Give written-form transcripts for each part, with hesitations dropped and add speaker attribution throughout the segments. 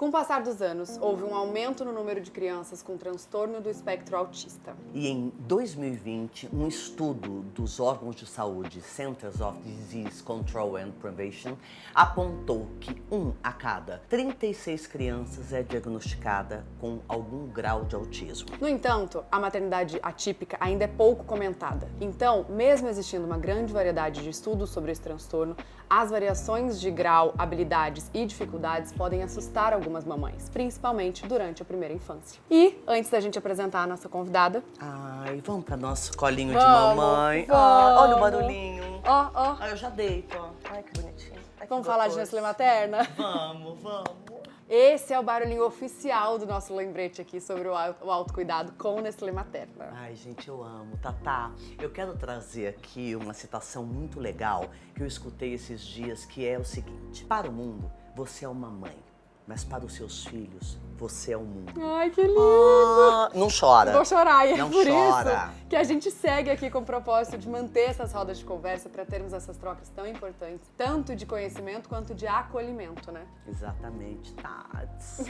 Speaker 1: Com o passar dos anos, houve um aumento no número de crianças com transtorno do espectro autista.
Speaker 2: E em 2020, um estudo dos órgãos de saúde Centers of Disease Control and Prevention apontou que 1 a cada 36 crianças é diagnosticada com algum grau de autismo.
Speaker 1: No entanto, a maternidade atípica ainda é pouco comentada. Então, mesmo existindo uma grande variedade de estudos sobre esse transtorno, as variações de grau, habilidades e dificuldades podem assustar algumas mamães, principalmente durante a primeira infância. E, antes da gente apresentar a nossa convidada...
Speaker 2: Ai, vamos para nosso colinho de
Speaker 1: Vamos,
Speaker 2: mamãe.
Speaker 1: vamos.
Speaker 2: Ai, olha o barulhinho.
Speaker 1: Ó.
Speaker 2: Ai, eu já deito, ó. Ai, que bonitinho. Ai, que
Speaker 1: Vamos falar de
Speaker 2: gostoso.
Speaker 1: Nestlé Materna?
Speaker 2: Vamos.
Speaker 1: Esse é o barulhinho oficial do nosso lembrete aqui sobre o autocuidado com Nestlé Materna.
Speaker 2: Ai, gente, eu amo. Tatá, eu quero trazer aqui uma citação muito legal que eu escutei esses dias, que é o seguinte: para o mundo, você é uma mãe, mas para os seus filhos, você é o mundo.
Speaker 1: Ai, que lindo!
Speaker 2: Não chora.
Speaker 1: Vou chorar, e é
Speaker 2: Não
Speaker 1: por
Speaker 2: chora.
Speaker 1: isso que a gente segue aqui com o propósito de manter essas rodas de conversa para termos essas trocas tão importantes, tanto de conhecimento quanto de acolhimento, né?
Speaker 2: Exatamente, Tats.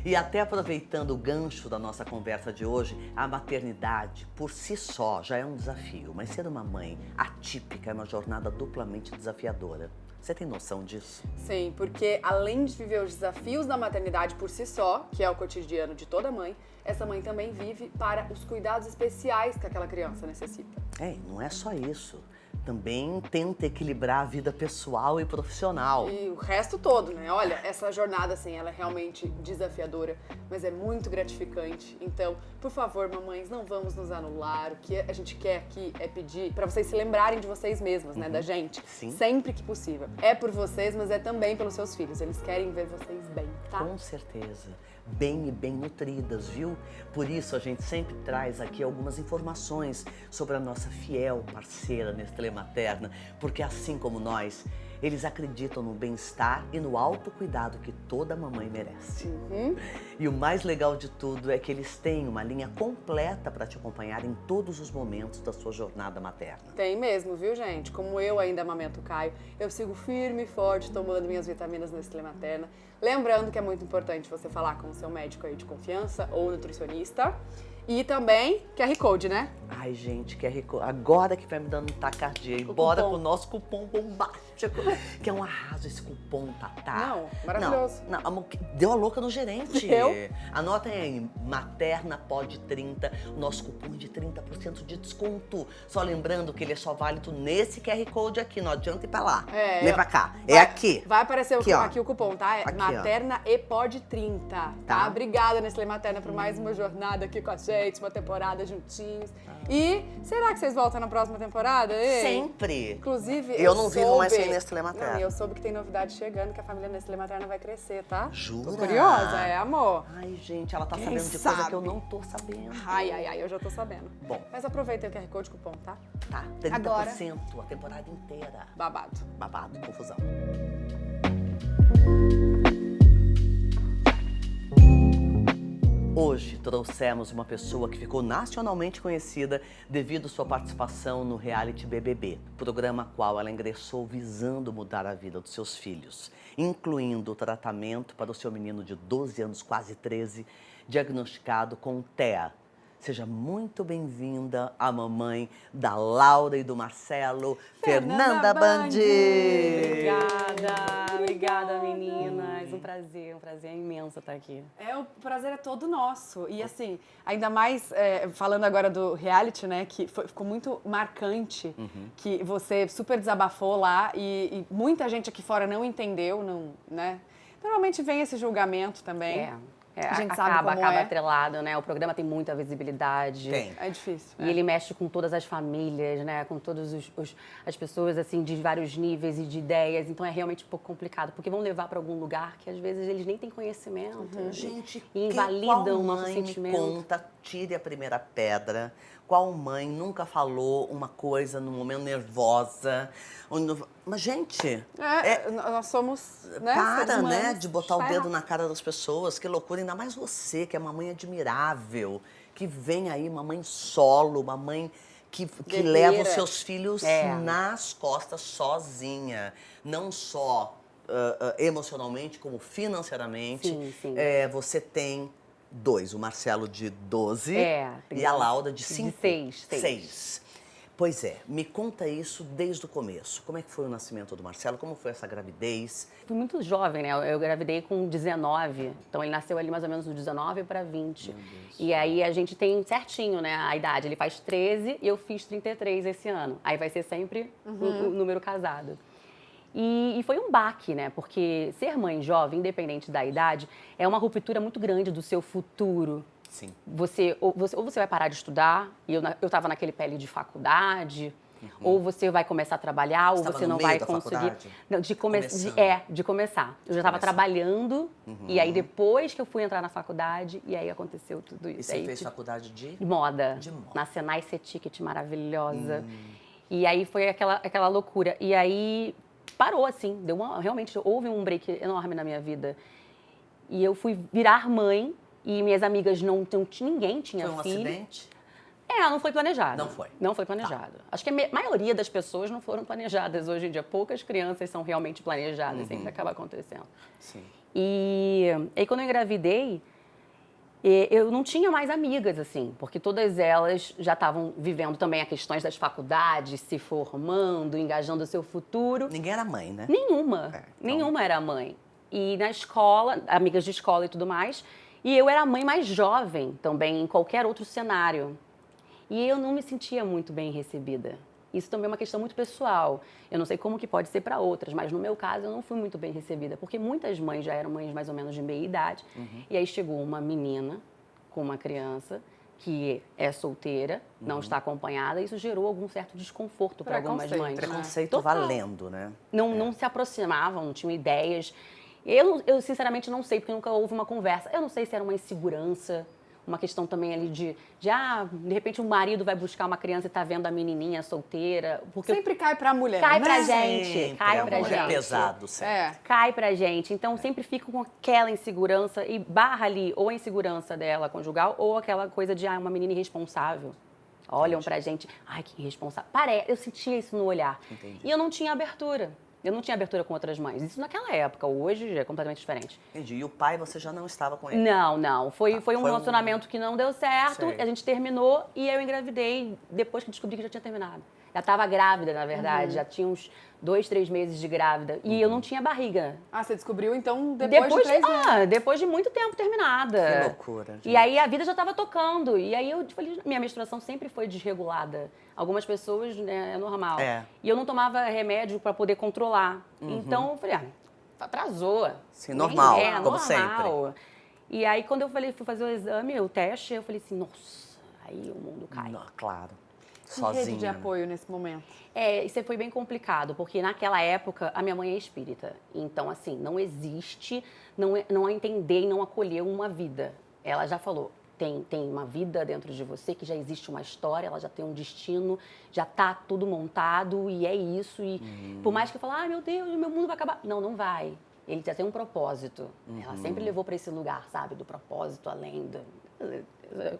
Speaker 2: E até aproveitando o gancho da nossa conversa de hoje, a maternidade por si só já é um desafio, mas ser uma mãe atípica é uma jornada duplamente desafiadora. Você tem noção disso?
Speaker 1: Sim, porque além de viver os desafios da maternidade por si só, que é o cotidiano de toda mãe, essa mãe também vive para os cuidados especiais que aquela criança necessita.
Speaker 2: Não é só isso. Também tenta equilibrar a vida pessoal e profissional.
Speaker 1: E o resto todo, né? Olha, essa jornada, assim, ela é realmente desafiadora, mas é muito gratificante. Então, por favor, mamães, não vamos nos anular. O que a gente quer aqui é pedir para vocês se lembrarem de vocês mesmas, né? Da gente.
Speaker 2: Sim.
Speaker 1: Sempre que possível. É por vocês, mas é também pelos seus filhos. Eles querem ver vocês bem, tá?
Speaker 2: Com certeza. Bem e bem nutridas, viu? Por isso a gente sempre traz aqui algumas informações sobre a nossa fiel parceira Nestlé Materna, porque assim como nós, eles acreditam no bem-estar e no autocuidado que toda mamãe merece. E o mais legal de tudo é que eles têm uma linha completa para te acompanhar em todos os momentos da sua jornada materna.
Speaker 1: Tem mesmo, viu, gente? Como eu ainda amamento o Caio, eu sigo firme e forte tomando minhas vitaminas Nestlé Materna. Lembrando que é muito importante você falar com o seu médico aí de confiança ou nutricionista. E também QR Code, né?
Speaker 2: Ai, gente, QR Code. Agora que vai me dando tacardia. Bora com o nosso cupom bombástico. Que é um arraso esse cupom, Tatá.
Speaker 1: Não, maravilhoso.
Speaker 2: Não, amor, deu a louca no gerente.
Speaker 1: Deu?
Speaker 2: Anotem aí, Materna Pod 30, o nosso cupom é de 30% de desconto. Só lembrando que ele é só válido nesse QR Code aqui, não adianta ir pra lá. Vem pra cá, é aqui.
Speaker 1: Vai aparecer
Speaker 2: aqui,
Speaker 1: o cupom, tá? É
Speaker 2: aqui,
Speaker 1: Materna e Pod 30, tá? Obrigada, Nestlé Materna, por mais uma jornada aqui com a gente, uma temporada juntinhos. E será que vocês voltam na próxima temporada? Ei?
Speaker 2: Sempre.
Speaker 1: Inclusive,
Speaker 2: Eu não vivo mais sem Nestlé Materna.
Speaker 1: Não, eu soube que tem novidade chegando, que a família Nestlé Materna vai crescer, tá?
Speaker 2: Jura?
Speaker 1: Tô curiosa, amor?
Speaker 2: Ai, gente, ela tá
Speaker 1: Quem
Speaker 2: sabendo de
Speaker 1: sabe?
Speaker 2: coisa que eu não tô sabendo.
Speaker 1: Ai, eu já tô sabendo.
Speaker 2: Bom.
Speaker 1: Mas aproveita o QR Code cupom, tá?
Speaker 2: Tá, 30%
Speaker 1: Agora.
Speaker 2: a temporada inteira.
Speaker 1: Babado.
Speaker 2: Babado, confusão. Hoje trouxemos uma pessoa que ficou nacionalmente conhecida devido à sua participação no reality BBB, programa qual ela ingressou visando mudar a vida dos seus filhos, incluindo o tratamento para o seu menino de 12 anos, quase 13, diagnosticado com TEA. Seja muito bem-vinda a mamãe da Laura e do Marcelo, Fernanda Bandi.
Speaker 3: Obrigada meninas. Um prazer imenso estar aqui.
Speaker 1: O prazer é todo nosso. E assim, ainda mais falando agora do reality, né, que ficou muito marcante, que você super desabafou lá e muita gente aqui fora não entendeu, não, né? Normalmente vem esse julgamento também. A gente sabe como
Speaker 3: acaba
Speaker 1: é.
Speaker 3: atrelado, né? O programa tem muita visibilidade.
Speaker 2: Tem.
Speaker 1: É difícil.
Speaker 3: E ele mexe com todas as famílias, né? Com todas as pessoas, assim, de vários níveis e de ideias. Então é realmente um pouco complicado, porque vão levar para algum lugar que às vezes eles nem têm conhecimento.
Speaker 2: Gente,
Speaker 3: e invalidam o nosso
Speaker 2: mãe
Speaker 3: sentimento.
Speaker 2: me conta, tire a primeira pedra. Qual mãe nunca falou uma coisa no momento nervosa? Mas, gente...
Speaker 1: Nós somos, né,
Speaker 2: Para,
Speaker 1: seres
Speaker 2: né,
Speaker 1: humanos.
Speaker 2: de botar o dedo na cara das pessoas. Que loucura. Ainda mais você, que é uma mãe admirável. Que vem aí, uma mãe solo, uma mãe que leva os seus filhos nas costas sozinha. Não só emocionalmente como financeiramente.
Speaker 3: Sim, sim.
Speaker 2: Você tem 2, o Marcelo de 12
Speaker 3: tem
Speaker 2: e a Laura de 5.
Speaker 3: De 6.
Speaker 2: 6. Pois é, me conta isso desde o começo. Como é que foi o nascimento do Marcelo? Como foi essa gravidez?
Speaker 3: Fui muito jovem, né? Eu gravidei com 19, então ele nasceu ali mais ou menos dos 19 para 20. E aí a gente tem certinho, né, a idade. Ele faz 13 e eu fiz 33 esse ano. Aí vai ser sempre o número casado. E foi um baque, né? Porque ser mãe jovem, independente da idade, é uma ruptura muito grande do seu futuro.
Speaker 2: Sim.
Speaker 3: Ou você vai parar de estudar, e eu estava naquele pele de faculdade, ou você vai começar a trabalhar, ou você não vai conseguir. Não, de começar. Eu já estava trabalhando, e aí depois que eu fui entrar na faculdade, e aí aconteceu tudo isso.
Speaker 2: E você fez faculdade de?
Speaker 3: Moda.
Speaker 2: De moda.
Speaker 3: Na Senai C-Ticket, maravilhosa. E aí foi aquela loucura. E aí parou, assim, realmente houve um break enorme na minha vida. E eu fui virar mãe. E minhas amigas ninguém tinha filho.
Speaker 2: Foi um acidente?
Speaker 3: Não foi planejado.
Speaker 2: Não foi?
Speaker 3: Não foi planejado. Tá. Acho que a maioria das pessoas não foram planejadas hoje em dia. Poucas crianças são realmente planejadas, sempre acaba acontecendo.
Speaker 2: Sim.
Speaker 3: E aí quando eu engravidei, eu não tinha mais amigas, assim, porque todas elas já estavam vivendo também as questões das faculdades, se formando, engajando o seu futuro.
Speaker 2: Ninguém era mãe, né?
Speaker 3: Nenhuma. Nenhuma era mãe. E na escola, amigas de escola e tudo mais. E eu era a mãe mais jovem também, em qualquer outro cenário. E eu não me sentia muito bem recebida. Isso também é uma questão muito pessoal. Eu não sei como que pode ser para outras, mas no meu caso eu não fui muito bem recebida, porque muitas mães já eram mães mais ou menos de meia idade. E aí chegou uma menina com uma criança que é solteira, não está acompanhada, e isso gerou algum certo desconforto para algumas mães.
Speaker 2: Preconceito valendo, né?
Speaker 3: Não se aproximavam, não tinham ideias. Eu sinceramente não sei, porque nunca houve uma conversa. Eu não sei se era uma insegurança, uma questão também ali de repente o marido vai buscar uma criança e tá vendo a menininha solteira. Porque
Speaker 1: sempre cai pra mulher.
Speaker 3: Cai pra
Speaker 2: Sempre,
Speaker 3: gente, cai pra gente.
Speaker 2: É pesado, sempre.
Speaker 3: Cai pra gente. Então sempre fico com aquela insegurança e barra ali ou a insegurança dela conjugal ou aquela coisa de uma menina irresponsável. Olham pra gente, ai, que irresponsável. Eu sentia isso no olhar.
Speaker 2: Entendi.
Speaker 3: E eu não tinha abertura. Eu não tinha abertura com outras mães. Isso naquela época. Hoje já é completamente diferente.
Speaker 2: Entendi. E o pai, você já não estava com ele?
Speaker 3: Não. Foi um relacionamento que não deu certo. A gente terminou e eu engravidei depois que descobri que já tinha terminado. Já estava grávida, na verdade. Já tinha uns 2, 3 meses de grávida. E eu não tinha barriga.
Speaker 1: Você descobriu, então, depois de 3 meses?
Speaker 3: Depois de muito tempo terminada.
Speaker 2: Que loucura, gente.
Speaker 3: E aí a vida já estava tocando. E aí eu falei, minha menstruação sempre foi desregulada. Algumas pessoas, né, é normal. E eu não tomava remédio para poder controlar. Então eu falei, atrasou.
Speaker 2: Sim, normal, como
Speaker 3: normal.
Speaker 2: sempre.
Speaker 3: E aí quando eu fui fazer o exame, o teste, eu falei assim, nossa, aí o mundo cai.
Speaker 2: Não, claro.
Speaker 1: Que
Speaker 2: Sozinha.
Speaker 1: rede de apoio nesse momento?
Speaker 3: Isso foi bem complicado, porque naquela época a minha mãe é espírita. Então, assim, não existe não entender e não acolher uma vida. Ela já falou, tem uma vida dentro de você, que já existe uma história, ela já tem um destino, já tá tudo montado e é isso. E por mais que eu fale, meu Deus, meu mundo vai acabar. Não vai. Ele já tem um propósito. Ela sempre levou para esse lugar, sabe, do propósito, além da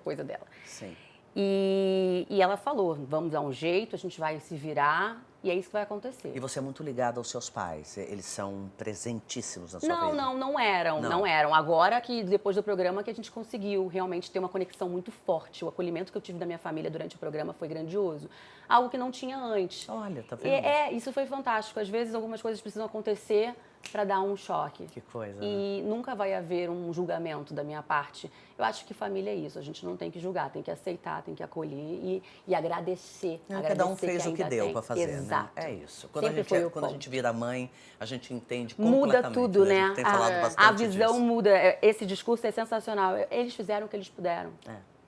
Speaker 3: coisa dela.
Speaker 2: Sim.
Speaker 3: E ela falou, vamos dar um jeito, a gente vai se virar e é isso que vai acontecer.
Speaker 2: E você é muito ligada aos seus pais? Eles são presentíssimos na sua vida?
Speaker 3: Não eram. Agora que, depois do programa, que a gente conseguiu realmente ter uma conexão muito forte. O acolhimento que eu tive da minha família durante o programa foi grandioso. Algo que não tinha antes.
Speaker 2: Olha, tá vendo?
Speaker 3: Isso foi fantástico. Às vezes, algumas coisas precisam acontecer para dar um choque.
Speaker 2: Que coisa,
Speaker 3: E nunca vai haver um julgamento da minha parte. Eu acho que família é isso. A gente não tem que julgar, tem que aceitar, tem que acolher e agradecer.
Speaker 2: Cada um fez o que deu para fazer,
Speaker 3: Exato.
Speaker 2: né? É isso.
Speaker 3: Quando
Speaker 2: a gente vira mãe, a gente entende
Speaker 3: muda
Speaker 2: completamente.
Speaker 3: Tudo, né?
Speaker 2: A gente tem falado bastante
Speaker 3: a visão
Speaker 2: disso.
Speaker 3: muda. Esse discurso é sensacional. Eles fizeram o que eles puderam.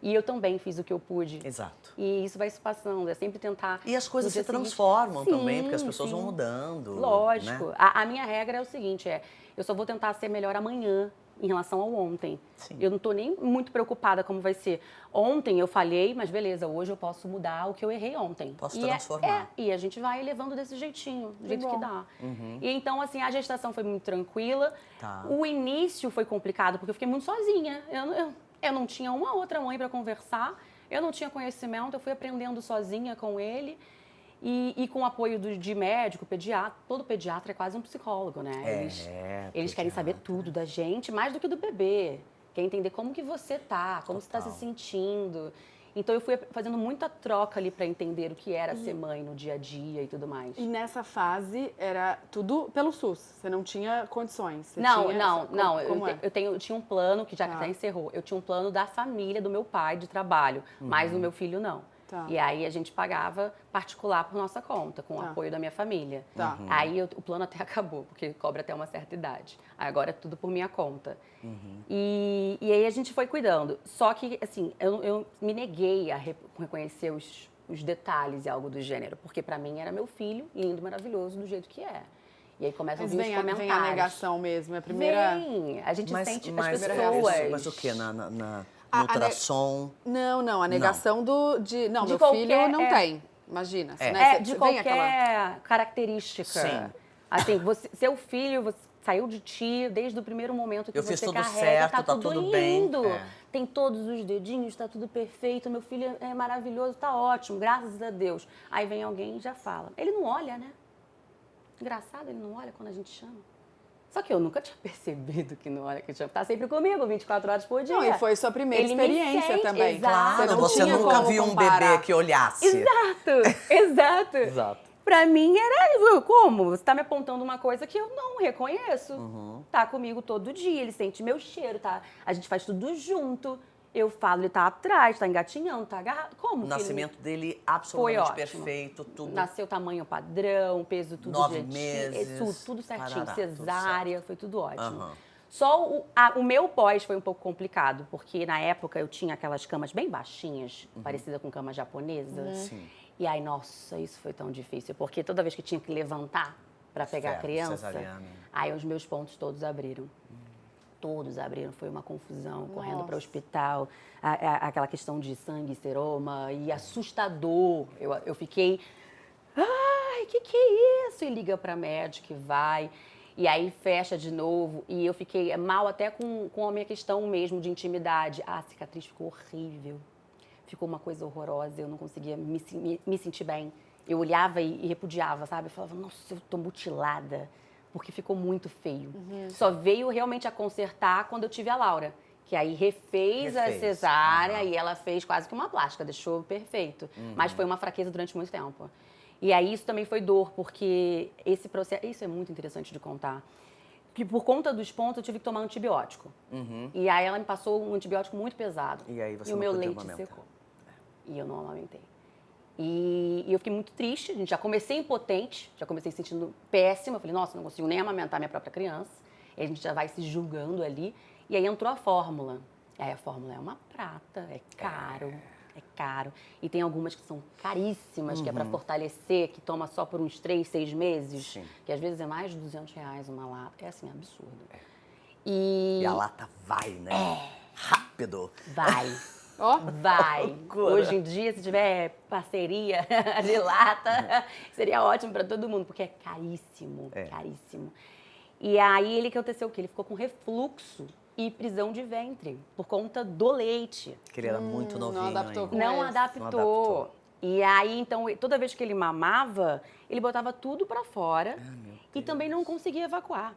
Speaker 3: E eu também fiz o que eu pude.
Speaker 2: Exato.
Speaker 3: E isso vai se passando, é sempre tentar...
Speaker 2: E as coisas se transformam também, porque as pessoas vão mudando.
Speaker 3: Lógico.
Speaker 2: Né?
Speaker 3: A minha regra é o seguinte, eu só vou tentar ser melhor amanhã em relação ao ontem.
Speaker 2: Sim.
Speaker 3: Eu não estou nem muito preocupada como vai ser. Ontem eu falhei, mas beleza, hoje eu posso mudar o que eu errei ontem.
Speaker 2: Posso transformar.
Speaker 3: E a gente vai levando desse jeitinho, do jeito que dá. E então, assim, a gestação foi muito tranquila.
Speaker 2: Tá.
Speaker 3: O início foi complicado, porque eu fiquei muito sozinha. Eu não tinha uma outra mãe para conversar, eu não tinha conhecimento, eu fui aprendendo sozinha com ele. E com o apoio de médico, pediatra, todo pediatra é quase um psicólogo, né? Eles querem saber tudo da gente, mais do que do bebê. Quer entender como que você tá, como você está se sentindo. Então eu fui fazendo muita troca ali para entender o que era ser mãe no dia a dia e tudo mais.
Speaker 1: E nessa fase era tudo pelo SUS, você não tinha condições? Você
Speaker 3: Não.
Speaker 1: Como é?
Speaker 3: Eu tinha um plano, que já até encerrou, eu tinha um plano da família, do meu pai, de trabalho, mas o meu filho não.
Speaker 1: Tá.
Speaker 3: E aí a gente pagava particular por nossa conta, com o apoio da minha família.
Speaker 1: Tá.
Speaker 3: Aí o plano até acabou, porque cobra até uma certa idade. Agora é tudo por minha conta. E aí a gente foi cuidando. Só que, assim, eu me neguei a reconhecer os detalhes e algo do gênero, porque pra mim era meu filho, lindo, maravilhoso, do jeito que é. E aí começam a vir os comentários.
Speaker 1: Vem a negação mesmo, é a primeira...
Speaker 3: Vem, a gente sente as
Speaker 2: Mas
Speaker 3: pessoas.
Speaker 2: o quê? No ultrassom?
Speaker 1: Não, a negação Não,
Speaker 3: De
Speaker 1: meu
Speaker 3: qualquer-
Speaker 1: filho não tem. Imagina. Né?
Speaker 3: De
Speaker 1: Vem
Speaker 3: qualquer característica.
Speaker 2: Sim.
Speaker 3: Assim, seu filho saiu de ti desde o primeiro momento que
Speaker 2: Eu
Speaker 3: você
Speaker 2: fiz tudo
Speaker 3: carrega,
Speaker 2: certo,
Speaker 3: tá
Speaker 2: tá
Speaker 3: tudo
Speaker 2: tudo bem.
Speaker 3: lindo.
Speaker 2: É.
Speaker 3: Tem todos os dedinhos, tá tudo perfeito, meu filho é maravilhoso, tá ótimo, graças a Deus. Aí vem alguém e já fala. Ele não olha, né? Engraçado, ele não olha quando a gente chama. Só que eu nunca tinha percebido que não olha que chama. Tá sempre comigo, 24 horas por dia.
Speaker 1: Não, e foi sua primeira
Speaker 3: Ele me
Speaker 1: experiência
Speaker 3: sente,
Speaker 1: também.
Speaker 3: exato.
Speaker 2: Claro,
Speaker 1: não
Speaker 2: você
Speaker 1: tinha
Speaker 2: nunca
Speaker 1: como
Speaker 2: viu um
Speaker 1: comparar.
Speaker 2: bebê que olhasse.
Speaker 3: Exato.
Speaker 2: Exato.
Speaker 3: Pra mim era como? Você tá me apontando uma coisa que eu não reconheço. Tá comigo todo dia, ele sente meu cheiro, tá? A gente faz tudo junto. Eu falo, ele tá atrás, tá engatinhando, tá agarrado. Como?
Speaker 2: O
Speaker 3: que ele-
Speaker 2: nascimento dele
Speaker 3: Foi
Speaker 2: absolutamente
Speaker 3: ótimo.
Speaker 2: perfeito, tudo.
Speaker 3: Nasceu tamanho padrão, peso tudo
Speaker 2: 9
Speaker 3: direitinho,
Speaker 2: meses,
Speaker 3: tudo certinho,
Speaker 2: parará, tudo
Speaker 3: cesárea, foi tudo ótimo.
Speaker 2: Aham.
Speaker 3: Só o meu pós foi um pouco complicado, porque na época eu tinha aquelas camas bem baixinhas, parecida com cama japonesa.
Speaker 2: Sim.
Speaker 3: E aí, nossa, isso foi tão difícil, porque toda vez que tinha que levantar para pegar a
Speaker 2: Certo,
Speaker 3: criança,
Speaker 2: cesariana.
Speaker 3: aí os meus pontos todos abriram. Todos abriram, foi uma confusão, correndo para o hospital, aquela questão de sangue, seroma, e assustador. Eu fiquei, ai, que é isso? E liga para médico, e vai, e aí fecha de novo, e eu fiquei mal até com a minha questão mesmo de intimidade. A cicatriz ficou horrível, ficou uma coisa horrorosa, eu não conseguia me sentir bem. Eu olhava e repudiava, sabe? Eu falava, nossa, eu tô mutilada, porque ficou muito feio. Só veio realmente a consertar quando eu tive a Laura, que aí refez a
Speaker 2: Refez.
Speaker 3: cesárea
Speaker 2: Aham.
Speaker 3: e ela fez quase que uma plástica, deixou perfeito. Mas foi uma fraqueza durante muito tempo. E aí isso também foi dor, porque esse processo, isso é muito interessante de contar, que por conta dos pontos eu tive que tomar antibiótico. E aí ela me passou um antibiótico muito pesado.
Speaker 2: E aí você
Speaker 3: o
Speaker 2: não
Speaker 3: meu
Speaker 2: podia
Speaker 3: leite
Speaker 2: amamentar.
Speaker 3: secou. E eu não amamentei. E eu fiquei muito triste, a gente já comecei impotente, já comecei sentindo péssima. Eu falei, nossa, não consigo nem amamentar minha própria criança. E a gente já vai se julgando ali. E aí entrou a fórmula. Aí a fórmula é uma prata, é caro. E tem algumas que são caríssimas, que é para fortalecer, que toma só por uns 3, 6 meses.
Speaker 2: Sim.
Speaker 3: Que às vezes é mais de R$200 uma lata. É assim, absurdo.
Speaker 2: E a lata vai, né? Rápido.
Speaker 3: Vai.
Speaker 1: Ó,
Speaker 3: Vai.
Speaker 2: Loucura.
Speaker 3: Hoje em dia, se tiver parceria de lata, seria ótimo para todo mundo, porque é caríssimo, caríssimo. E aí, ele que aconteceu o quê? Ele ficou com refluxo e prisão de ventre, por conta do leite.
Speaker 2: Que ele era muito novinho
Speaker 1: adaptou
Speaker 2: ainda.
Speaker 1: com
Speaker 3: Não
Speaker 1: esse.
Speaker 3: adaptou.
Speaker 2: Não adaptou.
Speaker 3: E aí, então, toda vez que ele mamava, ele botava tudo para fora e também não conseguia evacuar.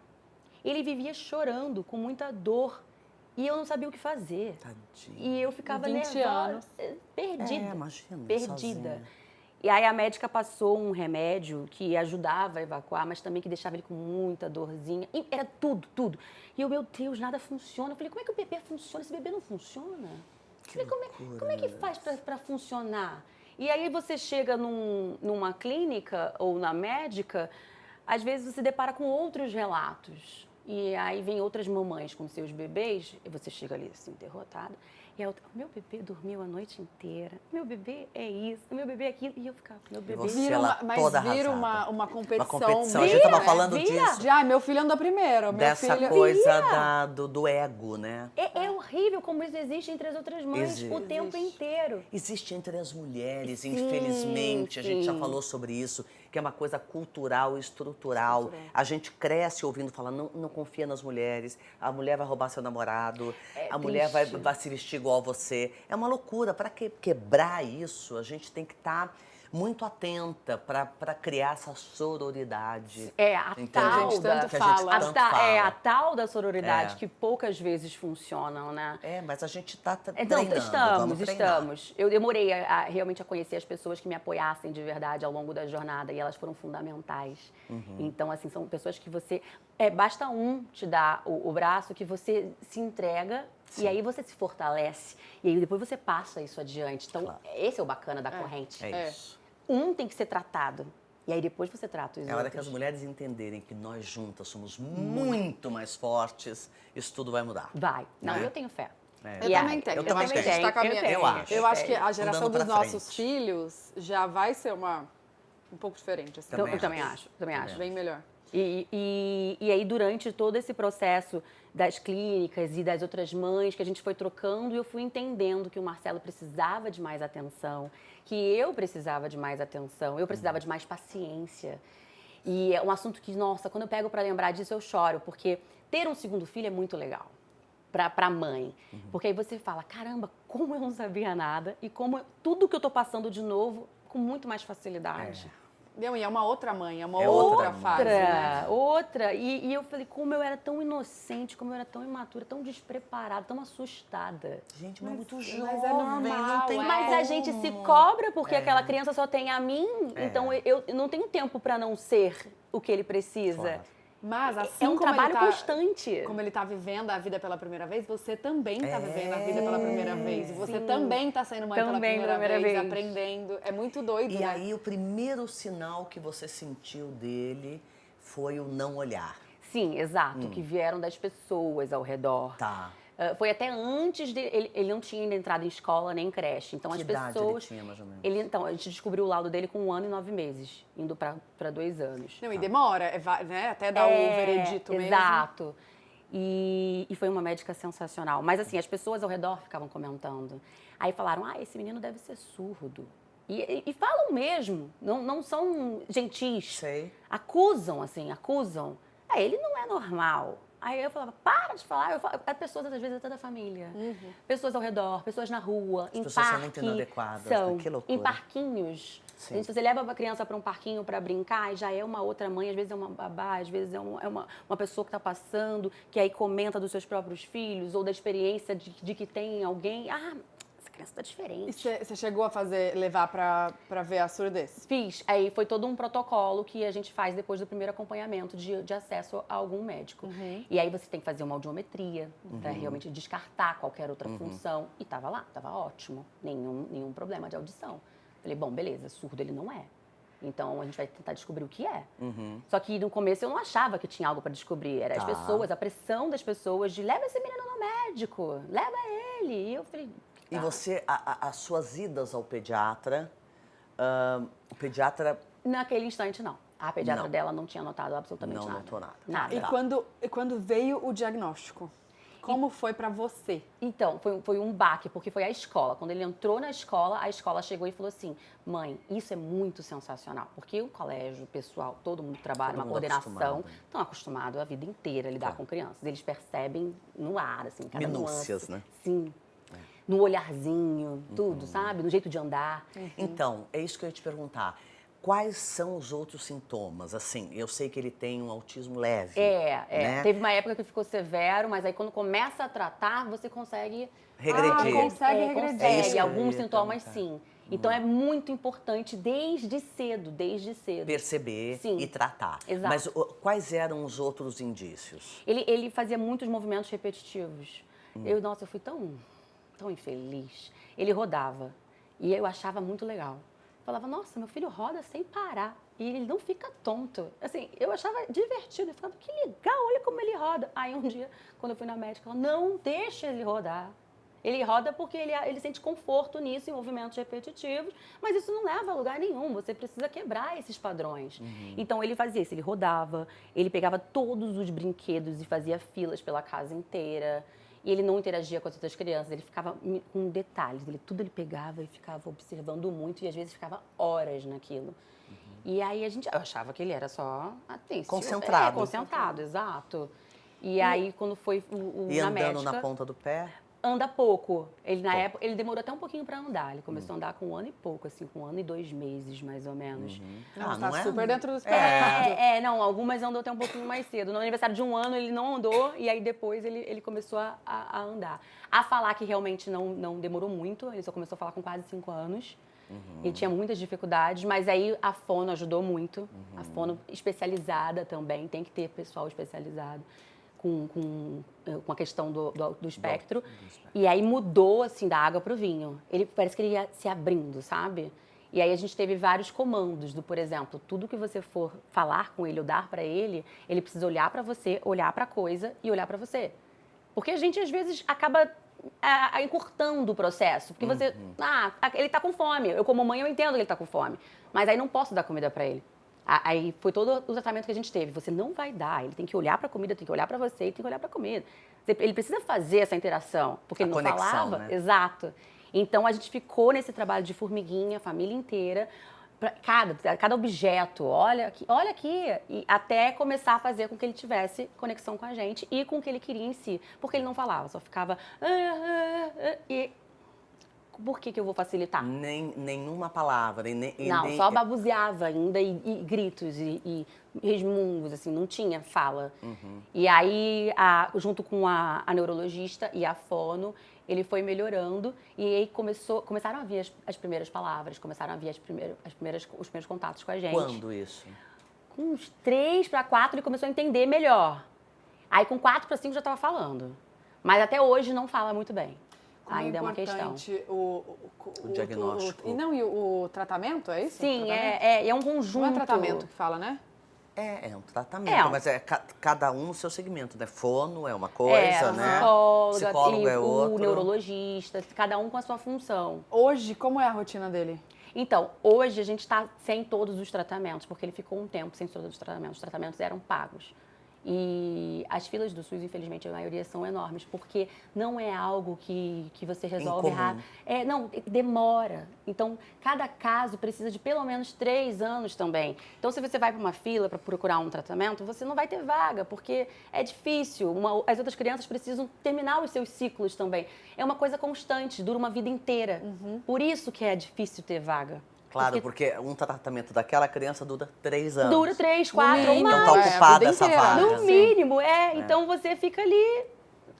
Speaker 3: Ele vivia chorando, com muita dor. E eu não sabia o que fazer.
Speaker 2: Tadinho.
Speaker 3: E eu ficava
Speaker 1: 20
Speaker 3: nervosa,
Speaker 1: anos.
Speaker 3: perdida.
Speaker 2: Imagina,
Speaker 3: Perdida.
Speaker 2: sozinha.
Speaker 3: E aí a médica passou um remédio que ajudava a evacuar, mas também que deixava ele com muita dorzinha. E era tudo. E eu, meu Deus, nada funciona. Eu falei, como é que o bebê funciona? Esse bebê não funciona. Eu falei, como é que faz para funcionar? E aí você chega numa clínica ou na médica, às vezes você se depara com outros relatos. E aí vem outras mamães com seus bebês, e você chega ali assim, derrotada. E a outra, meu bebê dormiu a noite inteira, meu bebê é isso, meu bebê é aquilo. E eu ficava, meu bebê...
Speaker 2: você?
Speaker 1: vira
Speaker 2: ela
Speaker 1: mas
Speaker 2: toda
Speaker 1: vira
Speaker 2: arrasada.
Speaker 1: uma competição.
Speaker 2: Uma competição, a
Speaker 1: mesmo,
Speaker 2: gente tava
Speaker 1: né?
Speaker 2: falando
Speaker 3: Vira.
Speaker 2: disso.
Speaker 1: De, ai, meu filho anda primeiro, meu
Speaker 2: Dessa
Speaker 1: filho...
Speaker 2: coisa do ego, né?
Speaker 3: É horrível como isso existe entre as outras mães
Speaker 2: Existe.
Speaker 3: o tempo inteiro.
Speaker 2: Existe entre as mulheres,
Speaker 3: Sim,
Speaker 2: infelizmente, a gente já
Speaker 3: sim.
Speaker 2: falou sobre isso, que é uma coisa cultural e estrutural. A gente cresce ouvindo falar, não confia nas mulheres, a mulher vai roubar seu namorado, a mulher vai se vestir igual a você. É uma loucura. Para quebrar isso, a gente tem que estar muito atenta para criar essa sororidade.
Speaker 3: É, a
Speaker 2: Entende?
Speaker 3: tal
Speaker 1: A gente tanto
Speaker 2: que a
Speaker 1: fala.
Speaker 2: gente tanto fala.
Speaker 3: É a tal da sororidade
Speaker 2: É.
Speaker 3: que poucas vezes funcionam, né?
Speaker 2: Mas a gente tá
Speaker 3: Então,
Speaker 2: treinando, vamos treinar.
Speaker 3: estamos. Eu demorei realmente a conhecer as pessoas que me apoiassem de verdade ao longo da jornada e elas foram fundamentais. Então, assim, são pessoas que você... basta um te dar o braço que você se entrega e aí você se fortalece. E aí depois você passa isso adiante. Então, esse é o bacana da corrente.
Speaker 2: É isso.
Speaker 3: Um tem que ser tratado. E aí depois você trata os
Speaker 2: É a
Speaker 3: outros.
Speaker 2: hora que as mulheres entenderem que nós juntas somos muito mais fortes, isso tudo vai mudar.
Speaker 3: Vai. Não,
Speaker 2: Né?
Speaker 3: eu tenho fé.
Speaker 1: Eu também tenho.
Speaker 2: Eu também
Speaker 1: acho que a gente
Speaker 2: tenho.
Speaker 1: tá caminhando.
Speaker 2: Eu acho.
Speaker 1: Eu acho que a geração
Speaker 2: Andando
Speaker 1: dos
Speaker 2: pra
Speaker 1: nossos
Speaker 2: frente.
Speaker 1: filhos já vai ser um pouco diferente. Assim.
Speaker 3: Eu também acho.
Speaker 1: Bem melhor.
Speaker 3: E aí, durante todo esse processo das clínicas e das outras mães que a gente foi trocando, eu fui entendendo que o Marcelo precisava de mais atenção, que eu precisava de mais atenção, eu precisava de mais paciência. E é um assunto que, nossa, quando eu pego para lembrar disso, eu choro, porque ter um segundo filho é muito legal pra mãe. Porque aí você fala, caramba, como eu não sabia nada e tudo que eu tô passando de novo com muito mais facilidade.
Speaker 1: Não, e é uma outra mãe, é uma
Speaker 2: É
Speaker 1: outra
Speaker 2: outra
Speaker 1: fase, né?
Speaker 3: Outra. E eu falei, como eu era tão inocente, como eu era tão imatura, tão despreparada, tão assustada.
Speaker 2: Gente, mas muito
Speaker 1: mas é
Speaker 2: jovem,
Speaker 1: normal,
Speaker 2: não tem
Speaker 3: Mas a gente se cobra porque aquela criança só tem a mim, então eu não tenho tempo para não ser o que ele precisa.
Speaker 2: Claro.
Speaker 1: Mas assim
Speaker 3: É um
Speaker 1: como ele
Speaker 3: trabalho
Speaker 1: tá,
Speaker 3: constante.
Speaker 1: como ele tá vivendo a vida pela primeira vez, você também tá vivendo a vida pela primeira vez. E você também tá sendo mãe
Speaker 3: Também
Speaker 1: pela primeira
Speaker 3: primeira
Speaker 1: vez,
Speaker 3: vez.
Speaker 1: aprendendo. É muito doido,
Speaker 2: E
Speaker 1: né?
Speaker 2: aí o primeiro sinal que você sentiu dele foi o não olhar.
Speaker 3: Sim, exato, que vieram das pessoas ao redor.
Speaker 2: Tá.
Speaker 3: Foi até antes de... Ele não tinha ainda entrado em escola nem em creche. Então,
Speaker 2: Que
Speaker 3: as
Speaker 2: idade
Speaker 3: pessoas...
Speaker 2: ele tinha, mais ou menos?
Speaker 3: Então, a gente descobriu o laudo dele com 1 ano e 9 meses, indo para 2 anos.
Speaker 1: Não, e demora, né? Até dar o veredito mesmo.
Speaker 3: Exato. E foi uma médica sensacional. Mas, assim, as pessoas ao redor ficavam comentando. Aí falaram, esse menino deve ser surdo. E falam mesmo, não são gentis.
Speaker 2: Sei.
Speaker 3: Acusam. Ele não é normal. Aí eu falava, para de falar. Pessoas, às vezes, até da família. Pessoas ao redor, pessoas na rua, em
Speaker 2: pessoas são
Speaker 3: parque.
Speaker 2: muito inadequadas,
Speaker 3: São.
Speaker 2: né? Que loucura.
Speaker 3: Em parquinhos.
Speaker 2: Sim.
Speaker 3: Gente, você leva a criança para um parquinho para brincar e já é uma outra mãe, às vezes é uma babá, às vezes é uma pessoa que está passando, que aí comenta dos seus próprios filhos ou da experiência de que tem alguém. Essa criança está
Speaker 1: E
Speaker 3: diferente.
Speaker 1: você chegou a levar pra ver a surdez?
Speaker 3: Fiz. Aí foi todo um protocolo que a gente faz depois do primeiro acompanhamento de acesso a algum médico. E aí você tem que fazer uma audiometria para realmente descartar qualquer outra função. E tava lá, tava ótimo. Nenhum problema de audição. Falei, bom, beleza, surdo ele não é. Então a gente vai tentar descobrir o que é. Só que no começo eu não achava que tinha algo para descobrir. Era as pessoas, a pressão das pessoas de leva esse menino no médico, leva ele. E eu falei,
Speaker 2: E você, as suas idas ao pediatra, o pediatra
Speaker 3: naquele instante, não. A pediatra
Speaker 2: Não.
Speaker 3: dela não tinha notado absolutamente
Speaker 2: não
Speaker 3: nada.
Speaker 2: notou nada.
Speaker 3: Nada.
Speaker 1: E
Speaker 2: Tá.
Speaker 1: quando veio o diagnóstico? Como foi pra você?
Speaker 3: Então, foi um baque, porque foi a escola. Quando ele entrou na escola, a escola chegou e falou assim, mãe, isso é muito sensacional. Porque o colégio, o pessoal, todo mundo trabalha,
Speaker 2: Todo
Speaker 3: uma
Speaker 2: mundo
Speaker 3: coordenação,
Speaker 2: acostumado.
Speaker 3: estão acostumados a vida inteira a lidar
Speaker 2: Claro.
Speaker 3: com crianças. Eles percebem no ar, assim, cada
Speaker 2: Minúcias,
Speaker 3: nuance.
Speaker 2: né?
Speaker 3: Sim. No olharzinho, tudo, sabe? No jeito de andar.
Speaker 2: Então, é isso que eu ia te perguntar. Quais são os outros sintomas? Assim, eu sei que ele tem um autismo leve. né?
Speaker 3: Teve uma época que ficou severo, mas aí quando começa a tratar, você consegue...
Speaker 2: Regredir.
Speaker 1: consegue regredir.
Speaker 3: Consegue,
Speaker 2: É isso que eu
Speaker 3: alguns
Speaker 2: ia
Speaker 3: sintomas
Speaker 2: perguntar.
Speaker 3: sim. Então é muito importante desde cedo.
Speaker 2: Perceber
Speaker 3: Sim.
Speaker 2: e tratar.
Speaker 3: Exato.
Speaker 2: Mas quais eram os outros indícios?
Speaker 3: Ele fazia muitos movimentos repetitivos. Eu fui tão infeliz. Ele rodava e eu achava muito legal. Falava, nossa, meu filho roda sem parar e ele não fica tonto. Assim, eu achava divertido. Eu falava, que legal, olha como ele roda. Aí um dia, quando eu fui na médica, ela, não deixa ele rodar. Ele roda porque ele sente conforto nisso, em movimentos repetitivos, mas isso não leva a lugar nenhum, você precisa quebrar esses padrões. Então ele fazia isso, ele rodava, ele pegava todos os brinquedos e fazia filas pela casa inteira, e ele não interagia com as outras crianças, ele ficava com detalhes, tudo ele pegava e ficava observando muito, e às vezes ficava horas naquilo. E aí eu achava que ele era só
Speaker 2: Concentrado.
Speaker 3: Concentrado, exato. E aí quando foi
Speaker 2: E
Speaker 3: na
Speaker 2: andando
Speaker 3: médica...
Speaker 2: na ponta do pé?
Speaker 3: anda pouco. Ele, na época, ele demorou até um pouquinho pra andar. Ele começou a andar com 1 ano e pouco, assim, com 1 ano e 2 meses, mais ou menos.
Speaker 1: Não,
Speaker 2: não
Speaker 1: tá
Speaker 2: é?
Speaker 1: super dentro do esperado.
Speaker 3: Não, algumas andou até um pouquinho mais cedo. No aniversário de 1 ano ele não andou e aí depois ele começou a andar. A falar que realmente não demorou muito, ele só começou a falar com quase 5 anos. Ele tinha muitas dificuldades, mas aí a fono ajudou muito. A fono especializada também, tem que ter pessoal especializado com a questão do espectro. E aí mudou, assim, da água pro vinho. Ele parece que ele ia se abrindo, sabe? E aí a gente teve vários comandos por exemplo, tudo que você for falar com ele ou dar para ele precisa olhar para você, olhar para a coisa e olhar para você. Porque a gente, às vezes, acaba encurtando o processo. Porque você, ele tá com fome. Eu, como mãe, eu entendo que ele tá com fome. Mas aí não posso dar comida para ele. Aí foi todo o tratamento que a gente teve. Você não vai dar, ele tem que olhar para a comida, tem que olhar para você e tem que olhar para a comida. Ele precisa fazer essa interação, porque ele não falava.
Speaker 2: Né?
Speaker 3: Exato. Então a gente ficou nesse trabalho de formiguinha, a família inteira, cada objeto, olha aqui, e até começar a fazer com que ele tivesse conexão com a gente e com o que ele queria em si. Porque ele não falava, só ficava... E por que eu vou facilitar?
Speaker 2: Nenhuma palavra.
Speaker 3: Não, só babuzeava ainda e gritos e resmungos, assim, não tinha fala. E aí, junto com a neurologista e a fono, ele foi melhorando e aí começaram a vir as primeiras palavras, começaram a vir os primeiros contatos com a gente.
Speaker 2: Quando isso?
Speaker 3: Com uns 3 para 4 ele começou a entender melhor. Aí com 4 para 5 já estava falando. Mas até hoje não fala muito bem.
Speaker 1: Como
Speaker 3: ainda é uma questão.
Speaker 2: O diagnóstico.
Speaker 1: E o tratamento, é isso?
Speaker 3: Sim, é um conjunto.
Speaker 1: Não é tratamento que fala, né?
Speaker 2: É um tratamento, mas cada um no seu segmento, né? Fono é uma coisa, né?
Speaker 3: Psicólogo
Speaker 2: é outro.
Speaker 3: O neurologista, cada um com a sua função.
Speaker 1: Hoje, como é a rotina dele?
Speaker 3: Então, hoje a gente está sem todos os tratamentos, porque ele ficou um tempo sem todos os tratamentos. Os tratamentos eram pagos. E as filas do SUS, infelizmente, a maioria são enormes, porque não é algo que você resolve rápido. Não, demora. Então, cada caso precisa de pelo menos 3 anos também. Então, se você vai para uma fila para procurar um tratamento, você não vai ter vaga, porque é difícil. As outras crianças precisam terminar os seus ciclos também. É uma coisa constante, dura uma vida inteira. Por isso que é difícil ter vaga.
Speaker 2: Claro, porque um tratamento daquela criança dura 3 anos.
Speaker 3: Dura 3, 4 ou mais.
Speaker 2: Então tá ocupada essa vaga.
Speaker 3: No mínimo, Então você fica ali...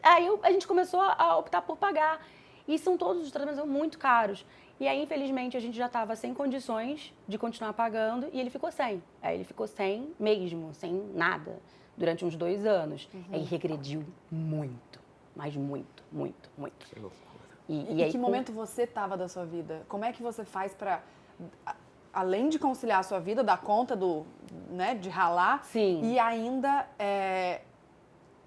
Speaker 3: Aí a gente começou a optar por pagar. E todos os tratamentos são muito caros. E aí, infelizmente, a gente já estava sem condições de continuar pagando e ele ficou sem. Aí ele ficou sem mesmo, sem nada, durante uns 2 anos. Aí regrediu muito, mas muito, muito, muito.
Speaker 2: Que loucura.
Speaker 1: E que momento você estava da sua vida? Como é que você faz para... além de conciliar a sua vida, dar conta de ralar,
Speaker 3: Sim.
Speaker 1: E ainda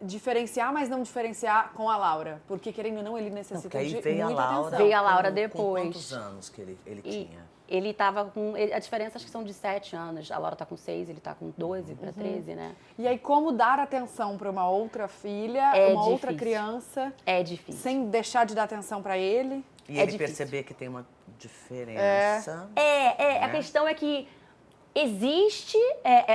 Speaker 1: diferenciar, mas não diferenciar com a Laura, porque querendo ou não, ele necessita de muita atenção.
Speaker 3: Veio a Laura depois.
Speaker 2: Com quantos anos que ele tinha?
Speaker 3: Ele estava com... A diferença acho que são de 7 anos. A Laura está com 6, ele está com 12 para 13, né?
Speaker 1: E aí, como dar atenção para uma outra filha, uma outra criança...
Speaker 3: É difícil.
Speaker 1: Sem deixar de dar atenção para ele?
Speaker 2: E ele perceber que tem uma diferença.
Speaker 3: A questão é que existe,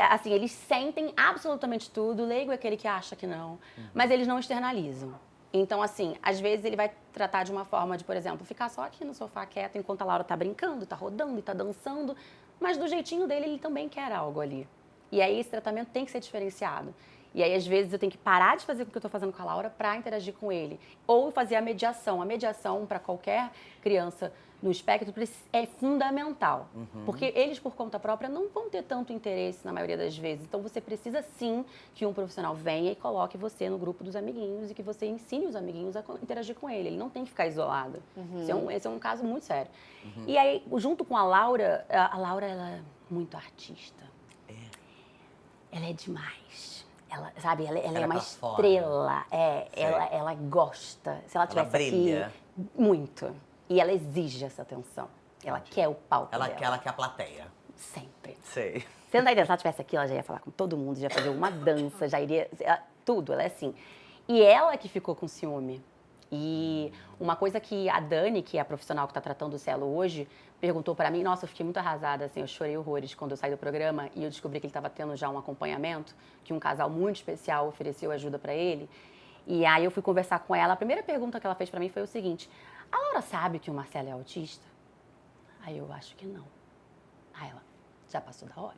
Speaker 3: assim, eles sentem absolutamente tudo. O leigo é aquele que acha que não, mas eles não externalizam. Então, assim, às vezes ele vai tratar de uma forma de, por exemplo, ficar só aqui no sofá quieto enquanto a Laura tá brincando, tá rodando e tá dançando, mas do jeitinho dele ele também quer algo ali. E aí esse tratamento tem que ser diferenciado. E aí, às vezes, eu tenho que parar de fazer o que eu estou fazendo com a Laura para interagir com ele. Ou fazer a mediação. A mediação, para qualquer criança no espectro, é fundamental. Porque eles, por conta própria, não vão ter tanto interesse na maioria das vezes. Então, você precisa, sim, que um profissional venha e coloque você no grupo dos amiguinhos e que você ensine os amiguinhos a interagir com ele. Ele não tem que ficar isolado. Esse é um caso muito sério. E aí, junto com a Laura ela é muito artista. Ela é demais. Ela, sabe, ela é uma estrela. Ela gosta. Se ela tivesse
Speaker 2: brilha.
Speaker 3: Aqui, muito. E ela exige essa atenção. Ela quer o palco dela.
Speaker 2: Ela quer a plateia.
Speaker 3: Sempre.
Speaker 2: Sei.
Speaker 3: Você não tá entendendo? Se ela estivesse aqui, ela já ia falar com todo mundo, já ia fazer uma dança, já iria... tudo, ela é assim. E ela que ficou com ciúme. E uma coisa que a Dani, que é a profissional que está tratando o Celo hoje, perguntou para mim, nossa, eu fiquei muito arrasada, assim, eu chorei horrores quando eu saí do programa e eu descobri que ele estava tendo já um acompanhamento, que um casal muito especial ofereceu ajuda para ele. E aí eu fui conversar com ela. A primeira pergunta que ela fez pra mim foi o seguinte: a Laura sabe que o Marcelo é autista? Aí eu acho que não. Aí ela, já passou da hora.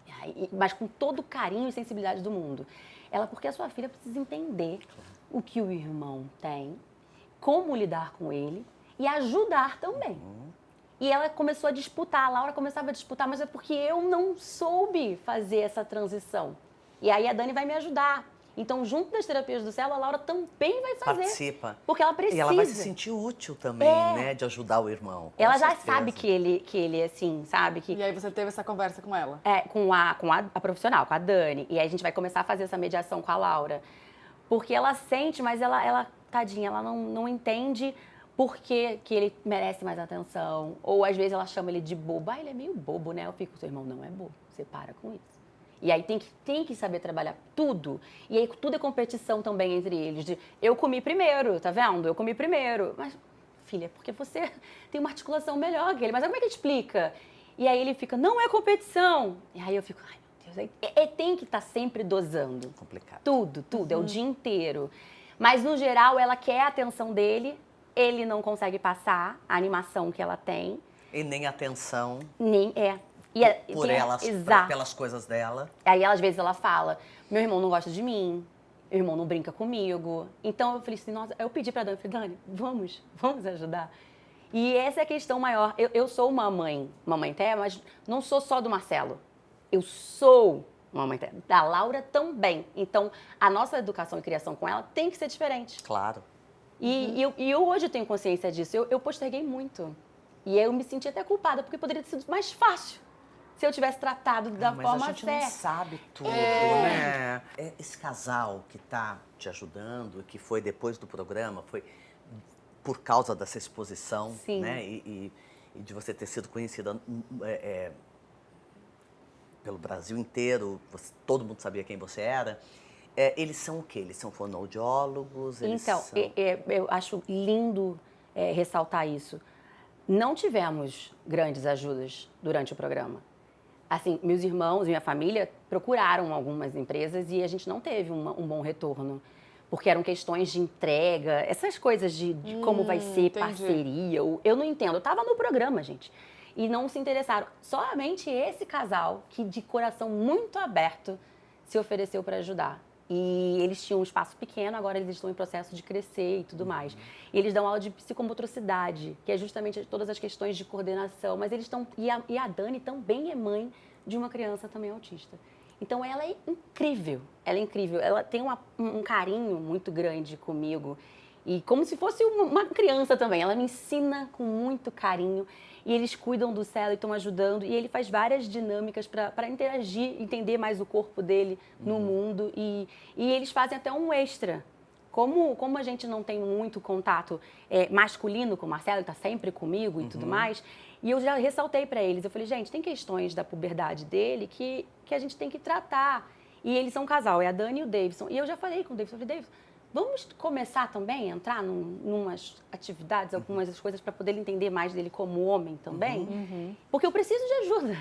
Speaker 3: E aí, mas com todo o carinho e sensibilidade do mundo. Ela, porque a sua filha precisa entender o que o irmão tem, como lidar com ele e ajudar também. E ela começou a disputar, a Laura começava a disputar, mas é porque eu não soube fazer essa transição. E aí a Dani vai me ajudar. Então, junto das terapias do Celo, a Laura também vai fazer.
Speaker 2: Participa.
Speaker 3: Porque ela precisa.
Speaker 2: E ela vai se sentir útil também, né? De ajudar o irmão.
Speaker 3: Ela já
Speaker 2: certeza.
Speaker 3: sabe que ele é assim, sabe? Que,
Speaker 1: E aí você teve essa conversa com ela?
Speaker 3: com a profissional, com a Dani. E aí a gente vai começar a fazer essa mediação com a Laura. Porque ela sente, mas ela tadinha, ela não entende por que ele merece mais atenção. Ou às vezes ela chama ele de bobo. Ah, ele é meio bobo, né? Eu fico, seu irmão não é bobo, você para com isso. E aí tem que saber trabalhar tudo. E aí tudo é competição também entre eles. De eu comi primeiro, tá vendo? Eu comi primeiro. Mas, filha, porque você tem uma articulação melhor que ele. Mas como é que explica? E aí ele fica, não é competição. E aí eu fico, ai meu Deus, tem que estar sempre dosando.
Speaker 2: Complicado.
Speaker 3: Tudo, é o dia inteiro. Mas no geral ela quer a atenção dele, ele não consegue passar a animação que ela tem.
Speaker 2: E nem atenção
Speaker 3: Nem
Speaker 2: por elas,
Speaker 3: exato.
Speaker 2: pelas coisas dela.
Speaker 3: Aí, às vezes, ela fala, meu irmão não gosta de mim, meu irmão não brinca comigo. Então, eu falei assim, nossa, eu pedi pra Dani, falei, Dani, vamos ajudar. E essa é a questão maior. Eu sou uma mãe Té, mas não sou só do Marcelo. Eu sou uma mãe Té, da Laura também. Então, a nossa educação e criação com ela tem que ser diferente.
Speaker 2: Claro.
Speaker 3: E eu hoje tenho consciência disso. Eu posterguei muito. E eu me senti até culpada, porque poderia ter sido mais fácil se eu tivesse tratado da forma
Speaker 2: Mas a gente
Speaker 3: certa.
Speaker 2: não sabe tudo, né? Esse casal que está te ajudando, que foi depois do programa, foi por causa dessa exposição,
Speaker 3: Sim.
Speaker 2: né? E de você ter sido conhecida pelo Brasil inteiro, todo mundo sabia quem você era. Eles são o quê? Eles são fonoaudiólogos?
Speaker 3: Eu acho lindo ressaltar isso. Não tivemos grandes ajudas durante o programa. Assim, meus irmãos e minha família procuraram algumas empresas e a gente não teve um bom retorno. Porque eram questões de entrega, essas coisas de como vai ser
Speaker 1: entendi.
Speaker 3: parceria. Eu não entendo. Eu estava no programa, gente. E não se interessaram. Somente esse casal, que de coração muito aberto, se ofereceu para ajudar. E eles tinham um espaço pequeno, agora eles estão em processo de crescer e tudo mais. E eles dão aula de psicomotricidade, que é justamente todas as questões de coordenação. Mas eles estão... E a Dani também é mãe de uma criança também autista. Então ela é incrível, Ela tem um carinho muito grande comigo. E como se fosse uma criança também. Ela me ensina com muito carinho. E eles cuidam do Celo e estão ajudando. E ele faz várias dinâmicas para interagir, entender mais o corpo dele no mundo. E eles fazem até um extra. Como a gente não tem muito contato masculino com o Marcelo, ele está sempre comigo e tudo mais. E eu já ressaltei para eles. Eu falei, gente, tem questões da puberdade dele que a gente tem que tratar. E eles são um casal, é a Dani e o Davidson. E eu já falei com o Davidson, eu falei, Davidson, vamos começar também a entrar numas atividades, algumas coisas para poder entender mais dele como homem também? Porque eu preciso de ajuda.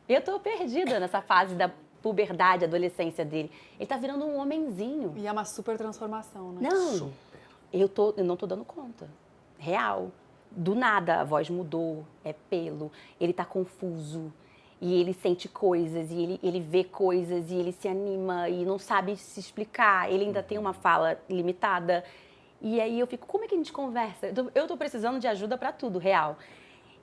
Speaker 3: Eu estou perdida nessa fase da puberdade, adolescência dele. Ele está virando um homenzinho.
Speaker 1: E é uma super transformação, né?
Speaker 3: Não, eu não tô dando conta. Real. Do nada, a voz mudou, é pelo, ele está confuso. E ele sente coisas, e ele vê coisas, e ele se anima, e não sabe se explicar. Ele ainda tem uma fala limitada. E aí eu fico, como é que a gente conversa? Eu tô precisando de ajuda para tudo, real.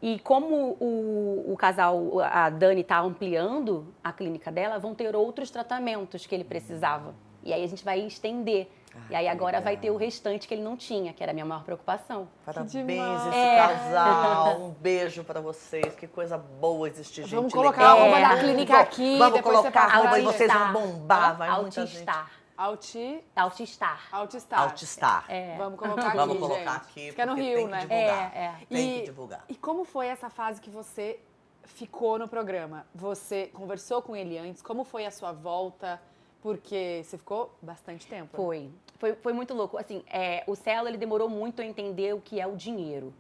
Speaker 3: E como o casal, a Dani está ampliando a clínica dela, vão ter outros tratamentos que ele precisava. E aí a gente vai estender. E aí agora vai ter o restante que ele não tinha, que era a minha maior preocupação.
Speaker 2: Parabéns
Speaker 1: demais.
Speaker 2: esse casal. Um beijo pra vocês. Que coisa boa existir gente
Speaker 1: Vamos colocar
Speaker 2: legal.
Speaker 1: a arroba da clínica aqui.
Speaker 2: Vamos
Speaker 1: depois
Speaker 2: colocar
Speaker 1: você
Speaker 2: a
Speaker 1: passa
Speaker 2: arroba
Speaker 1: pra
Speaker 2: e
Speaker 1: gente.
Speaker 2: vocês vão bombar. Vai muita gente.
Speaker 3: Altistar.
Speaker 2: Altistar.
Speaker 1: Vamos colocar aqui,
Speaker 2: Vamos colocar
Speaker 1: gente.
Speaker 2: aqui,
Speaker 1: Fica no
Speaker 2: porque
Speaker 1: Rio,
Speaker 2: tem que
Speaker 1: né?
Speaker 2: divulgar. Tem que divulgar.
Speaker 1: E como foi essa fase que você ficou no programa? Você conversou com ele antes? Como foi a sua volta? Porque você ficou bastante tempo.
Speaker 3: Foi muito louco. Assim, o Celo, ele demorou muito a entender o que é o dinheiro.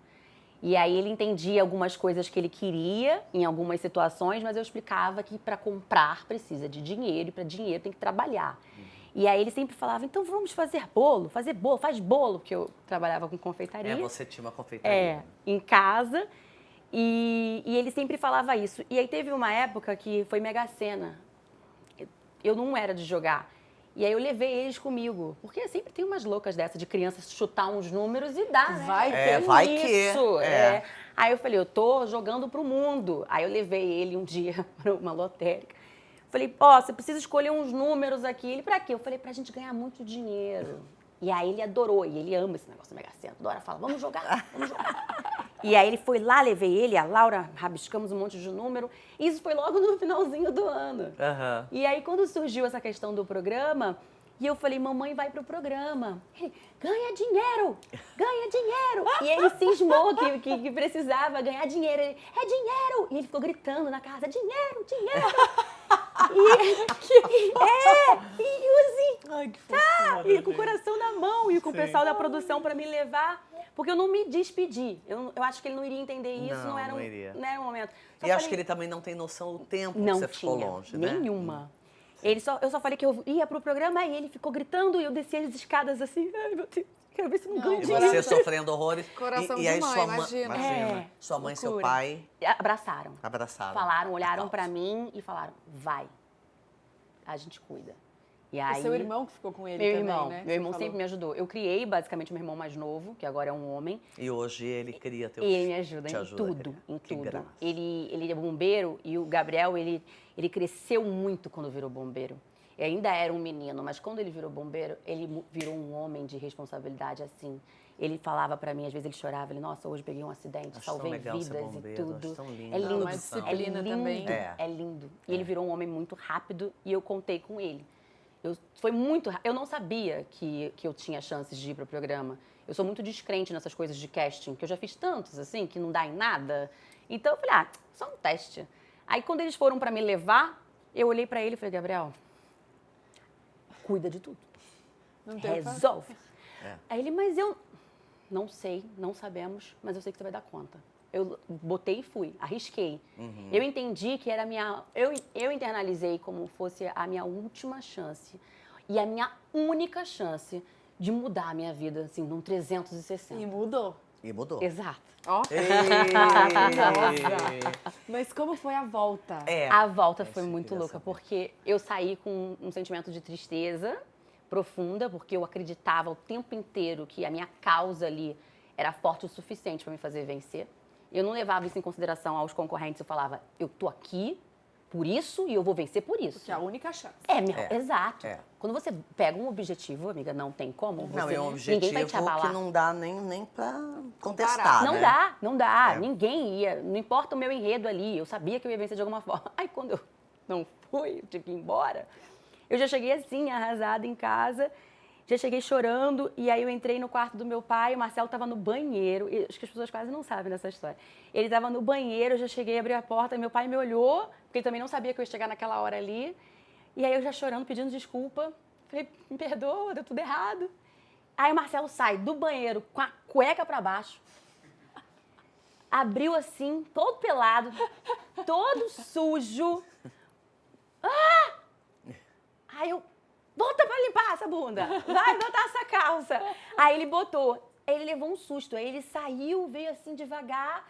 Speaker 3: E aí ele entendia algumas coisas que ele queria em algumas situações, mas eu explicava que para comprar precisa de dinheiro e para dinheiro tem que trabalhar. E aí ele sempre falava, então vamos fazer bolo, faz bolo, porque eu trabalhava com confeitaria.
Speaker 2: Você tinha uma confeitaria.
Speaker 3: Em casa. E ele sempre falava isso. E aí teve uma época que foi Mega Sena. Eu não era de jogar. E aí eu levei eles comigo. Porque sempre tem umas loucas dessa de criança chutar uns números e dar, né?
Speaker 2: Vai
Speaker 3: isso.
Speaker 2: que.
Speaker 3: Aí eu falei, eu tô jogando pro mundo. Aí eu levei ele um dia para uma lotérica. Falei, você precisa escolher uns números aqui. Ele, pra quê? Eu falei, pra gente ganhar muito dinheiro. E aí ele adorou. E ele ama esse negócio do Mega Sena. Adora, fala, vamos jogar. E aí ele foi lá, levei ele, a Laura, rabiscamos um monte de número. Isso foi logo no finalzinho do ano. E aí quando surgiu essa questão do programa, e eu falei, mamãe vai pro programa. Ele, ganha dinheiro. E ele cismou que precisava ganhar dinheiro. Ele, é dinheiro. E ele ficou gritando na casa, dinheiro.
Speaker 2: Ai, que fofura,
Speaker 3: E com o coração na mão, e com o pessoal da produção para me levar. Porque eu não me despedi. Eu acho que ele não iria entender isso, não era o momento.
Speaker 2: E acho que ele também não tem noção do tempo que você ficou longe, né?
Speaker 3: Nenhuma. Eu só falei que eu ia pro programa e ele ficou gritando e eu descia as escadas assim, ai meu Deus, quero ver se não ganho
Speaker 2: E
Speaker 3: dinheiro.
Speaker 2: você sofrendo horrores.
Speaker 1: Coração
Speaker 2: e aí
Speaker 1: de mãe,
Speaker 2: sua
Speaker 1: imagina.
Speaker 2: Sua mãe e seu
Speaker 3: loucura.
Speaker 2: pai
Speaker 3: Abraçaram.
Speaker 2: abraçaram.
Speaker 3: Olharam pra mim e falaram, vai, a gente cuida. E aí,
Speaker 1: O seu irmão que ficou com ele
Speaker 3: meu
Speaker 1: também,
Speaker 3: irmão,
Speaker 1: né?
Speaker 3: Meu irmão sempre me ajudou. Eu criei basicamente meu irmão mais novo, que agora é um homem.
Speaker 2: E hoje ele cria teu
Speaker 3: E ele me ajuda
Speaker 2: te
Speaker 3: em
Speaker 2: ajuda a
Speaker 3: tudo,
Speaker 2: criar.
Speaker 3: em
Speaker 2: Que
Speaker 3: tudo.
Speaker 2: graça.
Speaker 3: Ele é bombeiro e o Gabriel, ele cresceu muito quando virou bombeiro. Ele ainda era um menino, mas quando ele virou bombeiro, ele virou um homem de responsabilidade, assim. Ele falava pra mim, às vezes ele chorava, ele, nossa, hoje peguei um acidente,
Speaker 2: Acho tão
Speaker 3: salvei
Speaker 2: legal ser
Speaker 3: vidas
Speaker 2: bombeiro,
Speaker 3: e tudo.
Speaker 2: acho tão lindo.
Speaker 3: É lindo,
Speaker 1: Uma disciplina
Speaker 3: é lindo,
Speaker 1: também.
Speaker 3: é lindo. E ele virou um homem muito rápido e eu contei com ele. Eu não sabia que eu tinha chances de ir pro programa. Eu sou muito descrente nessas coisas de casting, que eu já fiz tantos, assim, que não dá em nada. Então eu falei, só um teste. Aí quando eles foram pra me levar, eu olhei pra ele e falei, Gabriel, cuida de tudo.
Speaker 1: Não tem o que fazer.
Speaker 3: Resolve. Aí ele, mas eu não sei, não sabemos, mas eu sei que você vai dar conta. Eu botei e fui, arrisquei. Eu entendi que era a minha... Eu internalizei como fosse a minha última chance e a minha única chance de mudar a minha vida, assim, num 360.
Speaker 1: E mudou.
Speaker 2: E mudou.
Speaker 3: Exato.
Speaker 1: Ó.
Speaker 2: Ei!
Speaker 1: Mas como foi a volta?
Speaker 3: A volta foi
Speaker 2: isso que eu
Speaker 3: muito
Speaker 2: queria
Speaker 3: louca,
Speaker 2: saber.
Speaker 3: porque eu saí com um sentimento de tristeza profunda, porque eu acreditava o tempo inteiro que a minha causa ali era forte o suficiente para me fazer vencer. Eu não levava isso em consideração aos concorrentes, eu falava, eu tô aqui por isso e eu vou vencer por isso.
Speaker 1: Que é a única chance.
Speaker 3: Exato.
Speaker 2: É.
Speaker 3: Quando você pega um objetivo, amiga, não tem como.
Speaker 2: Não, é um
Speaker 3: ninguém vai te
Speaker 2: objetivo
Speaker 3: abalar.
Speaker 2: que não dá nem pra contestar,
Speaker 3: Não
Speaker 2: né?
Speaker 3: dá, não dá.
Speaker 2: É.
Speaker 3: Ninguém ia. Não importa o meu enredo ali. Eu sabia que eu ia vencer de alguma forma. Aí quando eu não fui, eu tive que ir embora. Eu já cheguei assim, arrasada em casa. Já cheguei chorando. E aí eu entrei no quarto do meu pai. O Marcelo estava no banheiro. Acho que as pessoas quase não sabem dessa história. Ele estava no banheiro. Eu já cheguei, abri a porta. E meu pai me olhou. Porque ele também não sabia que eu ia chegar naquela hora ali. E aí eu já chorando, pedindo desculpa. Falei, me perdoa, deu tudo errado. Aí o Marcelo sai do banheiro com a cueca pra baixo. Abriu assim, todo pelado, todo sujo. Aí eu, bota pra limpar essa bunda. Vai botar essa calça. Aí ele botou. Aí ele levou um susto. Aí ele saiu, veio assim devagar,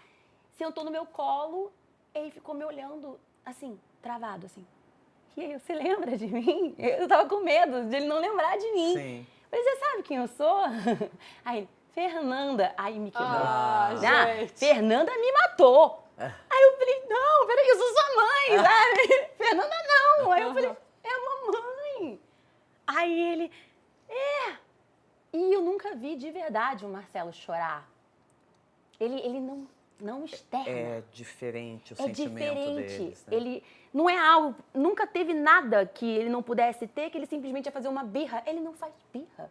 Speaker 3: sentou no meu colo. E ficou me olhando, assim, travado, assim. E aí, você lembra de mim? Eu tava com medo de ele não lembrar de mim.
Speaker 2: Sim.
Speaker 3: Falei, você sabe quem eu sou? Aí ele, Fernanda. Aí me quebrou.
Speaker 1: Gente.
Speaker 3: Fernanda me matou. Aí eu falei, não, peraí, eu sou sua mãe, sabe? Fernanda não. Aí eu falei, é a mamãe. Aí ele, E eu nunca vi de verdade o Marcelo chorar. Ele não externa.
Speaker 2: É diferente o
Speaker 3: É
Speaker 2: sentimento
Speaker 3: diferente.
Speaker 2: deles, né?
Speaker 3: Ele não é algo, nunca teve nada que ele não pudesse ter, que ele simplesmente ia fazer uma birra. Ele não faz birra.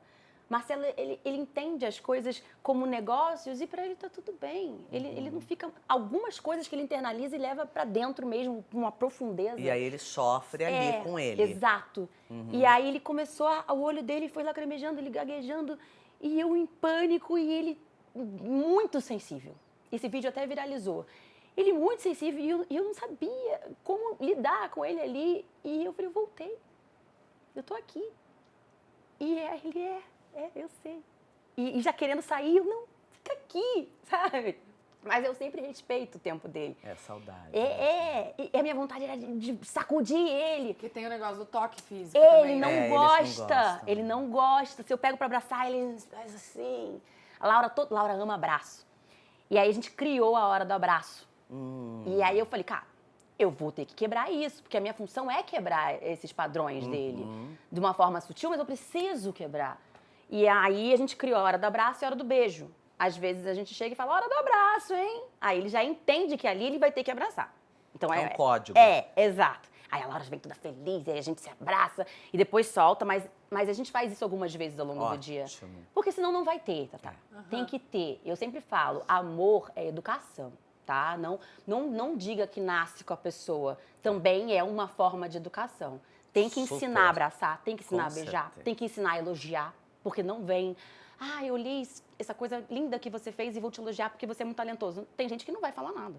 Speaker 3: Marcelo, ele entende as coisas como negócios e para ele tá tudo bem. Ele não fica... Algumas coisas que ele internaliza e leva para dentro mesmo, com uma profundeza.
Speaker 2: E aí ele sofre ali com ele.
Speaker 3: Exato. E aí ele começou, o olho dele foi lacrimejando, ele gaguejando, e eu em pânico, e ele muito sensível. Esse vídeo até viralizou. Ele muito sensível, e eu não sabia como lidar com ele ali. E eu falei, eu voltei. Eu tô aqui. E ele eu sei. E já querendo sair, eu não, fica aqui, sabe? Mas eu sempre respeito o tempo dele.
Speaker 2: É saudade.
Speaker 3: E a minha vontade era de sacudir ele.
Speaker 1: Porque tem o negócio do toque físico
Speaker 3: Ele
Speaker 1: também.
Speaker 3: não
Speaker 2: eles não
Speaker 3: gosta,
Speaker 2: gostam.
Speaker 3: ele não gosta. Se eu pego pra abraçar, ele faz assim. A Laura ama abraço. E aí a gente criou a hora do abraço. E aí eu falei, cara, eu vou ter que quebrar isso, porque a minha função é quebrar esses padrões dele. De uma forma sutil, mas eu preciso quebrar. E aí a gente criou a hora do abraço e a hora do beijo. Às vezes a gente chega e fala, hora do abraço, hein? Aí ele já entende que ali ele vai ter que abraçar. Então,
Speaker 2: É um código.
Speaker 3: Exato. Aí a Laura vem toda feliz, e aí a gente se abraça e depois solta, mas a gente faz isso algumas vezes ao longo do dia.
Speaker 2: Ótimo.
Speaker 3: Porque senão não vai ter, Tatá. Tem que ter. Eu sempre falo, amor é educação, tá? Não diga que nasce com a pessoa. Também é uma forma de educação. Tem que ensinar
Speaker 2: Super.
Speaker 3: a abraçar, tem que ensinar
Speaker 2: Com
Speaker 3: a beijar,
Speaker 2: certeza.
Speaker 3: tem que ensinar a elogiar, porque não vem... eu li essa coisa linda que você fez e vou te elogiar porque você é muito talentoso. Tem gente que não vai falar nada.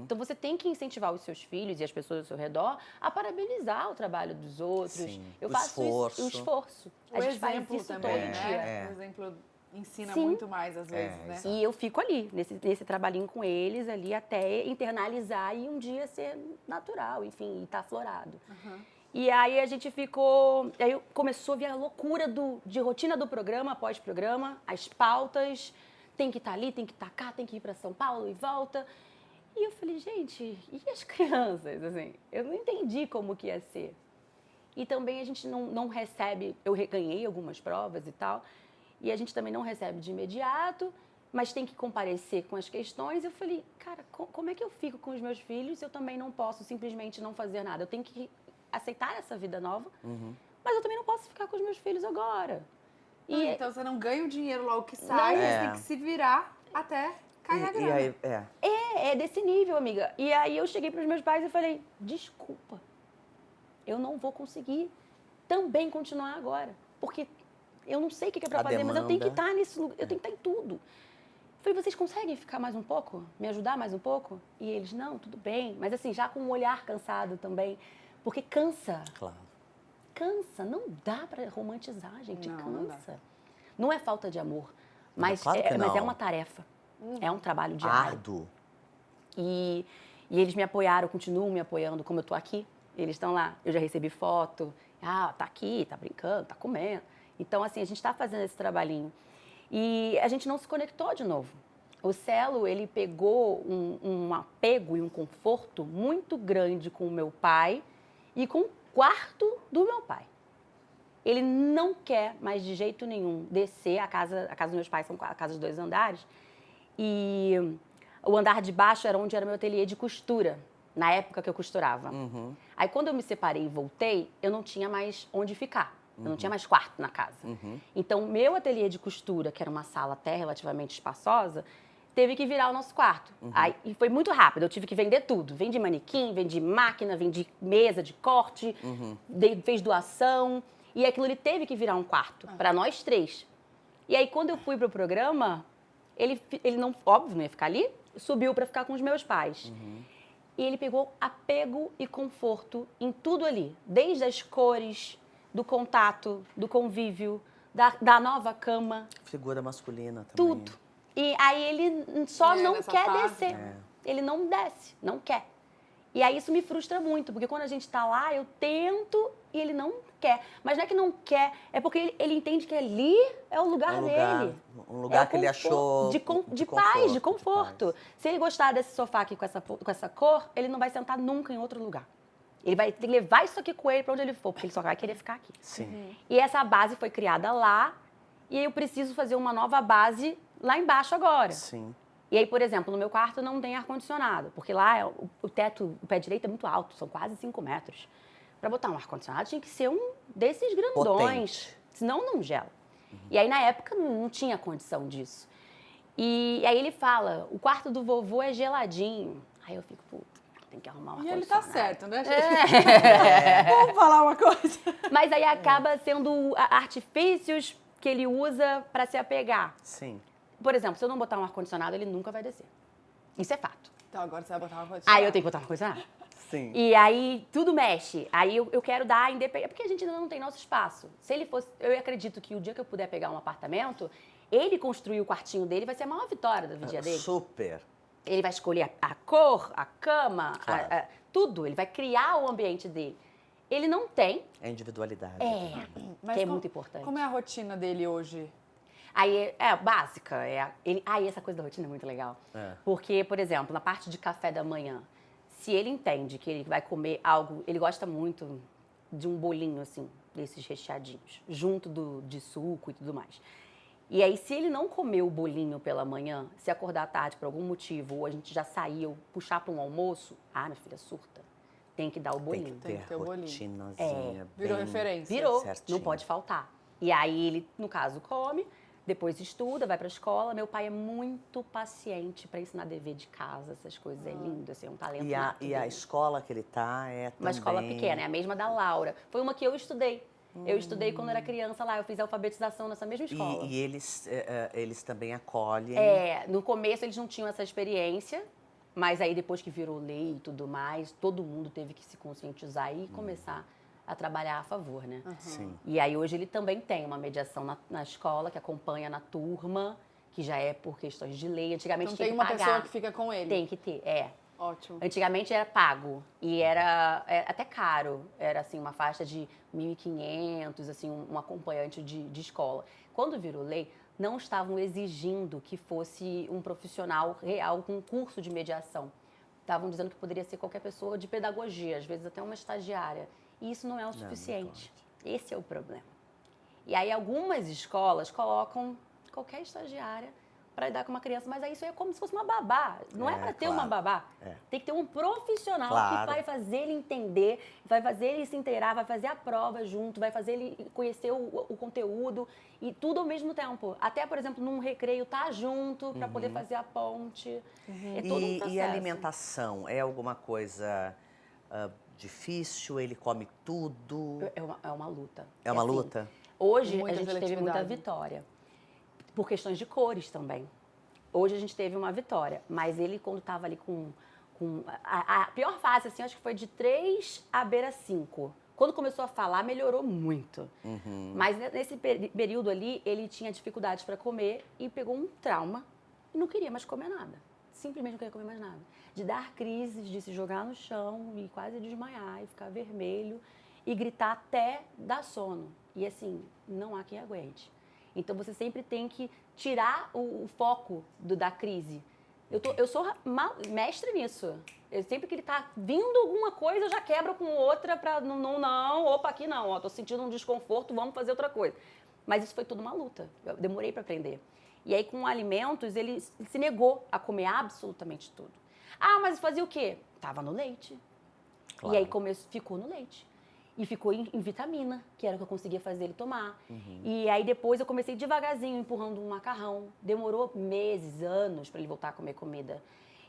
Speaker 3: Então você tem que incentivar os seus filhos e as pessoas ao seu redor a parabenizar o trabalho dos outros.
Speaker 2: Sim.
Speaker 3: Eu
Speaker 2: O
Speaker 3: faço
Speaker 2: esforço.
Speaker 3: o esforço.
Speaker 1: O
Speaker 3: A gente faz
Speaker 1: exemplo
Speaker 3: isso
Speaker 1: também,
Speaker 3: todo
Speaker 1: né?
Speaker 3: dia.
Speaker 1: O exemplo ensina
Speaker 3: Sim.
Speaker 1: muito mais às vezes, né?
Speaker 2: exato.
Speaker 3: E eu fico ali, nesse trabalhinho com eles ali, até internalizar e um dia ser natural, enfim, e tá aflorado. E aí a gente ficou... Aí começou a vir a loucura de rotina do programa, pós-programa, as pautas, tem que estar ali, tem que estar cá, tem que ir para São Paulo e volta. E eu falei, gente, e as crianças? Assim, eu não entendi como que ia ser. E também a gente não recebe... Eu ganhei algumas provas e tal, e a gente também não recebe de imediato, mas tem que comparecer com as questões. Eu falei, cara, como é que eu fico com os meus filhos se eu também não posso simplesmente não fazer nada? Eu tenho que aceitar essa vida nova, mas eu também não posso ficar com os meus filhos agora.
Speaker 1: Então você não ganha o dinheiro logo que sai,
Speaker 2: Não.
Speaker 1: você tem que se virar até cair a grana.
Speaker 2: aí,
Speaker 3: É desse nível, amiga. E aí eu cheguei para os meus pais e falei, desculpa, eu não vou conseguir também continuar agora, porque eu não sei o que é para
Speaker 2: A
Speaker 3: fazer, mas eu tenho que
Speaker 2: demanda.
Speaker 3: estar nisso, eu tenho que estar em tudo. Eu falei, vocês conseguem ficar mais um pouco? Me ajudar mais um pouco? E eles, não, tudo bem. Mas assim, já com um olhar cansado também, porque cansa.
Speaker 2: claro.
Speaker 3: Cansa, não dá pra romantizar, gente,
Speaker 1: Não dá.
Speaker 3: cansa. Não é falta de amor, mas,
Speaker 2: claro que
Speaker 3: mas é
Speaker 2: não.
Speaker 3: uma tarefa, é um trabalho diário.
Speaker 2: Árduo.
Speaker 3: E eles me apoiaram, continuam me apoiando, como eu tô aqui, eles estão lá, eu já recebi foto, tá aqui, tá brincando, tá comendo. Então, assim, a gente tá fazendo esse trabalhinho. E a gente não se conectou de novo. O Celo, ele pegou um apego e um conforto muito grande com o meu pai e com o quarto do meu pai. Ele não quer mais de jeito nenhum descer, a casa dos meus pais são a casa de 2 andares, e o andar de baixo era onde era meu ateliê de costura, na época que eu costurava. Aí quando eu me separei e voltei, eu não tinha mais onde ficar. Eu não tinha mais quarto na casa. Então, meu ateliê de costura, que era uma sala até relativamente espaçosa, teve que virar o nosso quarto. Aí, e foi muito rápido, eu tive que vender tudo. Vendi manequim, vendi máquina, vendi mesa de corte, fez doação. E aquilo ele teve que virar um quarto, para nós 3. E aí, quando eu fui pro programa, ele não, óbvio, não ia ficar ali, subiu para ficar com os meus pais. E ele pegou apego e conforto em tudo ali, desde as cores, do contato, do convívio, da nova cama,
Speaker 2: Figura masculina também.
Speaker 3: tudo. E aí ele só não
Speaker 1: nessa
Speaker 3: quer
Speaker 1: fase,
Speaker 3: descer.
Speaker 2: né?
Speaker 3: Ele não desce, não quer. E aí isso me frustra muito, porque quando a gente tá lá, eu tento e ele não quer. Mas não é que não quer, é porque ele entende que ali é o lugar dele.
Speaker 2: Um lugar
Speaker 3: É o
Speaker 2: que ele achou
Speaker 3: de paz, de conforto. Se ele gostar desse sofá aqui com essa cor, ele não vai sentar nunca em outro lugar. Ele vai ter que levar isso aqui com ele para onde ele for, porque ele só vai querer ficar aqui.
Speaker 2: Sim.
Speaker 3: E essa base foi criada lá, e aí eu preciso fazer uma nova base lá embaixo agora.
Speaker 2: Sim.
Speaker 3: E aí, por exemplo, no meu quarto não tem ar-condicionado, porque lá o teto, o pé direito é muito alto, são quase 5 metros. Para botar um ar-condicionado tinha que ser um desses grandões,
Speaker 2: Potente.
Speaker 3: senão não gela. E aí, na época, não tinha condição disso. E aí ele fala, o quarto do vovô é geladinho. Aí eu fico, puta, tem que arrumar um
Speaker 1: E
Speaker 3: ar-condicionado.
Speaker 1: ele tá certo, né, gente? Vamos falar uma coisa.
Speaker 3: Mas aí acaba sendo artifícios que ele usa para se apegar.
Speaker 2: Sim.
Speaker 3: Por exemplo, se eu não botar um ar-condicionado, ele nunca vai descer. Isso é fato.
Speaker 1: Então agora você vai botar uma coisa.
Speaker 3: Aí eu tenho que botar um ar-condicionado.
Speaker 2: Sim.
Speaker 3: E aí tudo mexe. Aí eu quero dar a independência, porque a gente ainda não tem nosso espaço. Se ele fosse, eu acredito que o dia que eu puder pegar um apartamento, ele construir o quartinho dele vai ser a maior vitória da vida dele.
Speaker 2: Super.
Speaker 3: Ele vai escolher a cor, a cama,
Speaker 2: Claro.
Speaker 3: tudo. Ele vai criar o ambiente dele. Ele não tem,
Speaker 2: É individualidade.
Speaker 1: Mas
Speaker 3: que é muito importante.
Speaker 1: Como é a rotina dele hoje?
Speaker 3: Aí é básica. Essa coisa da rotina é muito legal.
Speaker 2: É.
Speaker 3: Porque, por exemplo, na parte de café da manhã, se ele entende que ele vai comer algo, ele gosta muito de um bolinho, assim, desses recheadinhos, junto de suco e tudo mais. E aí, se ele não comer o bolinho pela manhã, se acordar à tarde por algum motivo, ou a gente já saiu, puxar para um almoço, minha filha, surta. Tem que dar o bolinho.
Speaker 2: Tem que ter
Speaker 1: o bolinho.
Speaker 2: rotinazinha.
Speaker 1: Virou
Speaker 2: bem
Speaker 1: referência.
Speaker 3: Virou,
Speaker 2: certinho.
Speaker 3: não pode faltar. E aí ele, no caso, come, depois estuda, vai pra escola. Meu pai é muito paciente para ensinar dever de casa, essas coisas. É lindo, assim, é um talento
Speaker 2: E a
Speaker 3: nato dele.
Speaker 2: escola que ele tá é também...
Speaker 3: Uma escola pequena, é a mesma da Laura. Foi uma que eu estudei. Eu estudei quando era criança lá, eu fiz a alfabetização nessa mesma escola.
Speaker 2: E eles também acolhem.
Speaker 3: No começo eles não tinham essa experiência, mas aí depois que virou lei e tudo mais, todo mundo teve que se conscientizar e começar a trabalhar a favor, né?
Speaker 2: Sim.
Speaker 3: E aí hoje ele também tem uma mediação na escola, que acompanha na turma, que já é por questões de lei. Antigamente
Speaker 1: Então
Speaker 3: tinha
Speaker 1: tem
Speaker 3: que
Speaker 1: uma
Speaker 3: pagar.
Speaker 1: pessoa que fica com ele.
Speaker 3: Tem que ter,
Speaker 1: Ótimo.
Speaker 3: Antigamente era pago e era até caro, era assim uma faixa de 1.500, assim um acompanhante de escola. Quando virou lei, não estavam exigindo que fosse um profissional real com um curso de mediação. Estavam dizendo que poderia ser qualquer pessoa de pedagogia, às vezes até uma estagiária. E isso não é o suficiente. Esse é o problema. E aí algumas escolas colocam qualquer estagiária para lidar com uma criança, mas aí isso é como se fosse uma babá. Não é para ter uma babá. Tem que ter um profissional que vai fazer ele entender, vai fazer ele se inteirar, vai fazer a prova junto, vai fazer ele conhecer o conteúdo e tudo ao mesmo tempo. Até, por exemplo, num recreio, tá junto para poder fazer a ponte. É todo um processo.
Speaker 2: E a alimentação é alguma coisa difícil? Ele come tudo?
Speaker 3: É uma luta.
Speaker 2: É uma
Speaker 3: assim,
Speaker 2: luta?
Speaker 3: Hoje
Speaker 1: Muita
Speaker 3: a gente teve muita
Speaker 1: seletividade.
Speaker 3: vitória. Por questões de cores também. Hoje a gente teve uma vitória, mas ele quando estava ali com a pior fase, assim, acho que foi de 3 à beira 5. Quando começou a falar, melhorou muito. Mas nesse período ali, ele tinha dificuldades para comer e pegou um trauma e não queria mais comer nada. Simplesmente não queria comer mais nada. De dar crises, de se jogar no chão e quase desmaiar e ficar vermelho e gritar até dar sono. E assim, não há quem aguente. Então, você sempre tem que tirar o foco da crise. Eu sou mestre nisso. Sempre que ele tá vindo alguma coisa, eu já quebro com outra para opa, aqui não, ó, tô sentindo um desconforto, vamos fazer outra coisa. Mas isso foi tudo uma luta. Eu demorei para aprender. E aí, com alimentos, ele se negou a comer absolutamente tudo. Mas fazia o quê? Tava no leite.
Speaker 2: Claro.
Speaker 3: E aí ficou no leite. E ficou em vitamina, que era o que eu conseguia fazer ele tomar. E aí depois eu comecei devagarzinho, empurrando um macarrão. Demorou meses, anos para ele voltar a comer comida.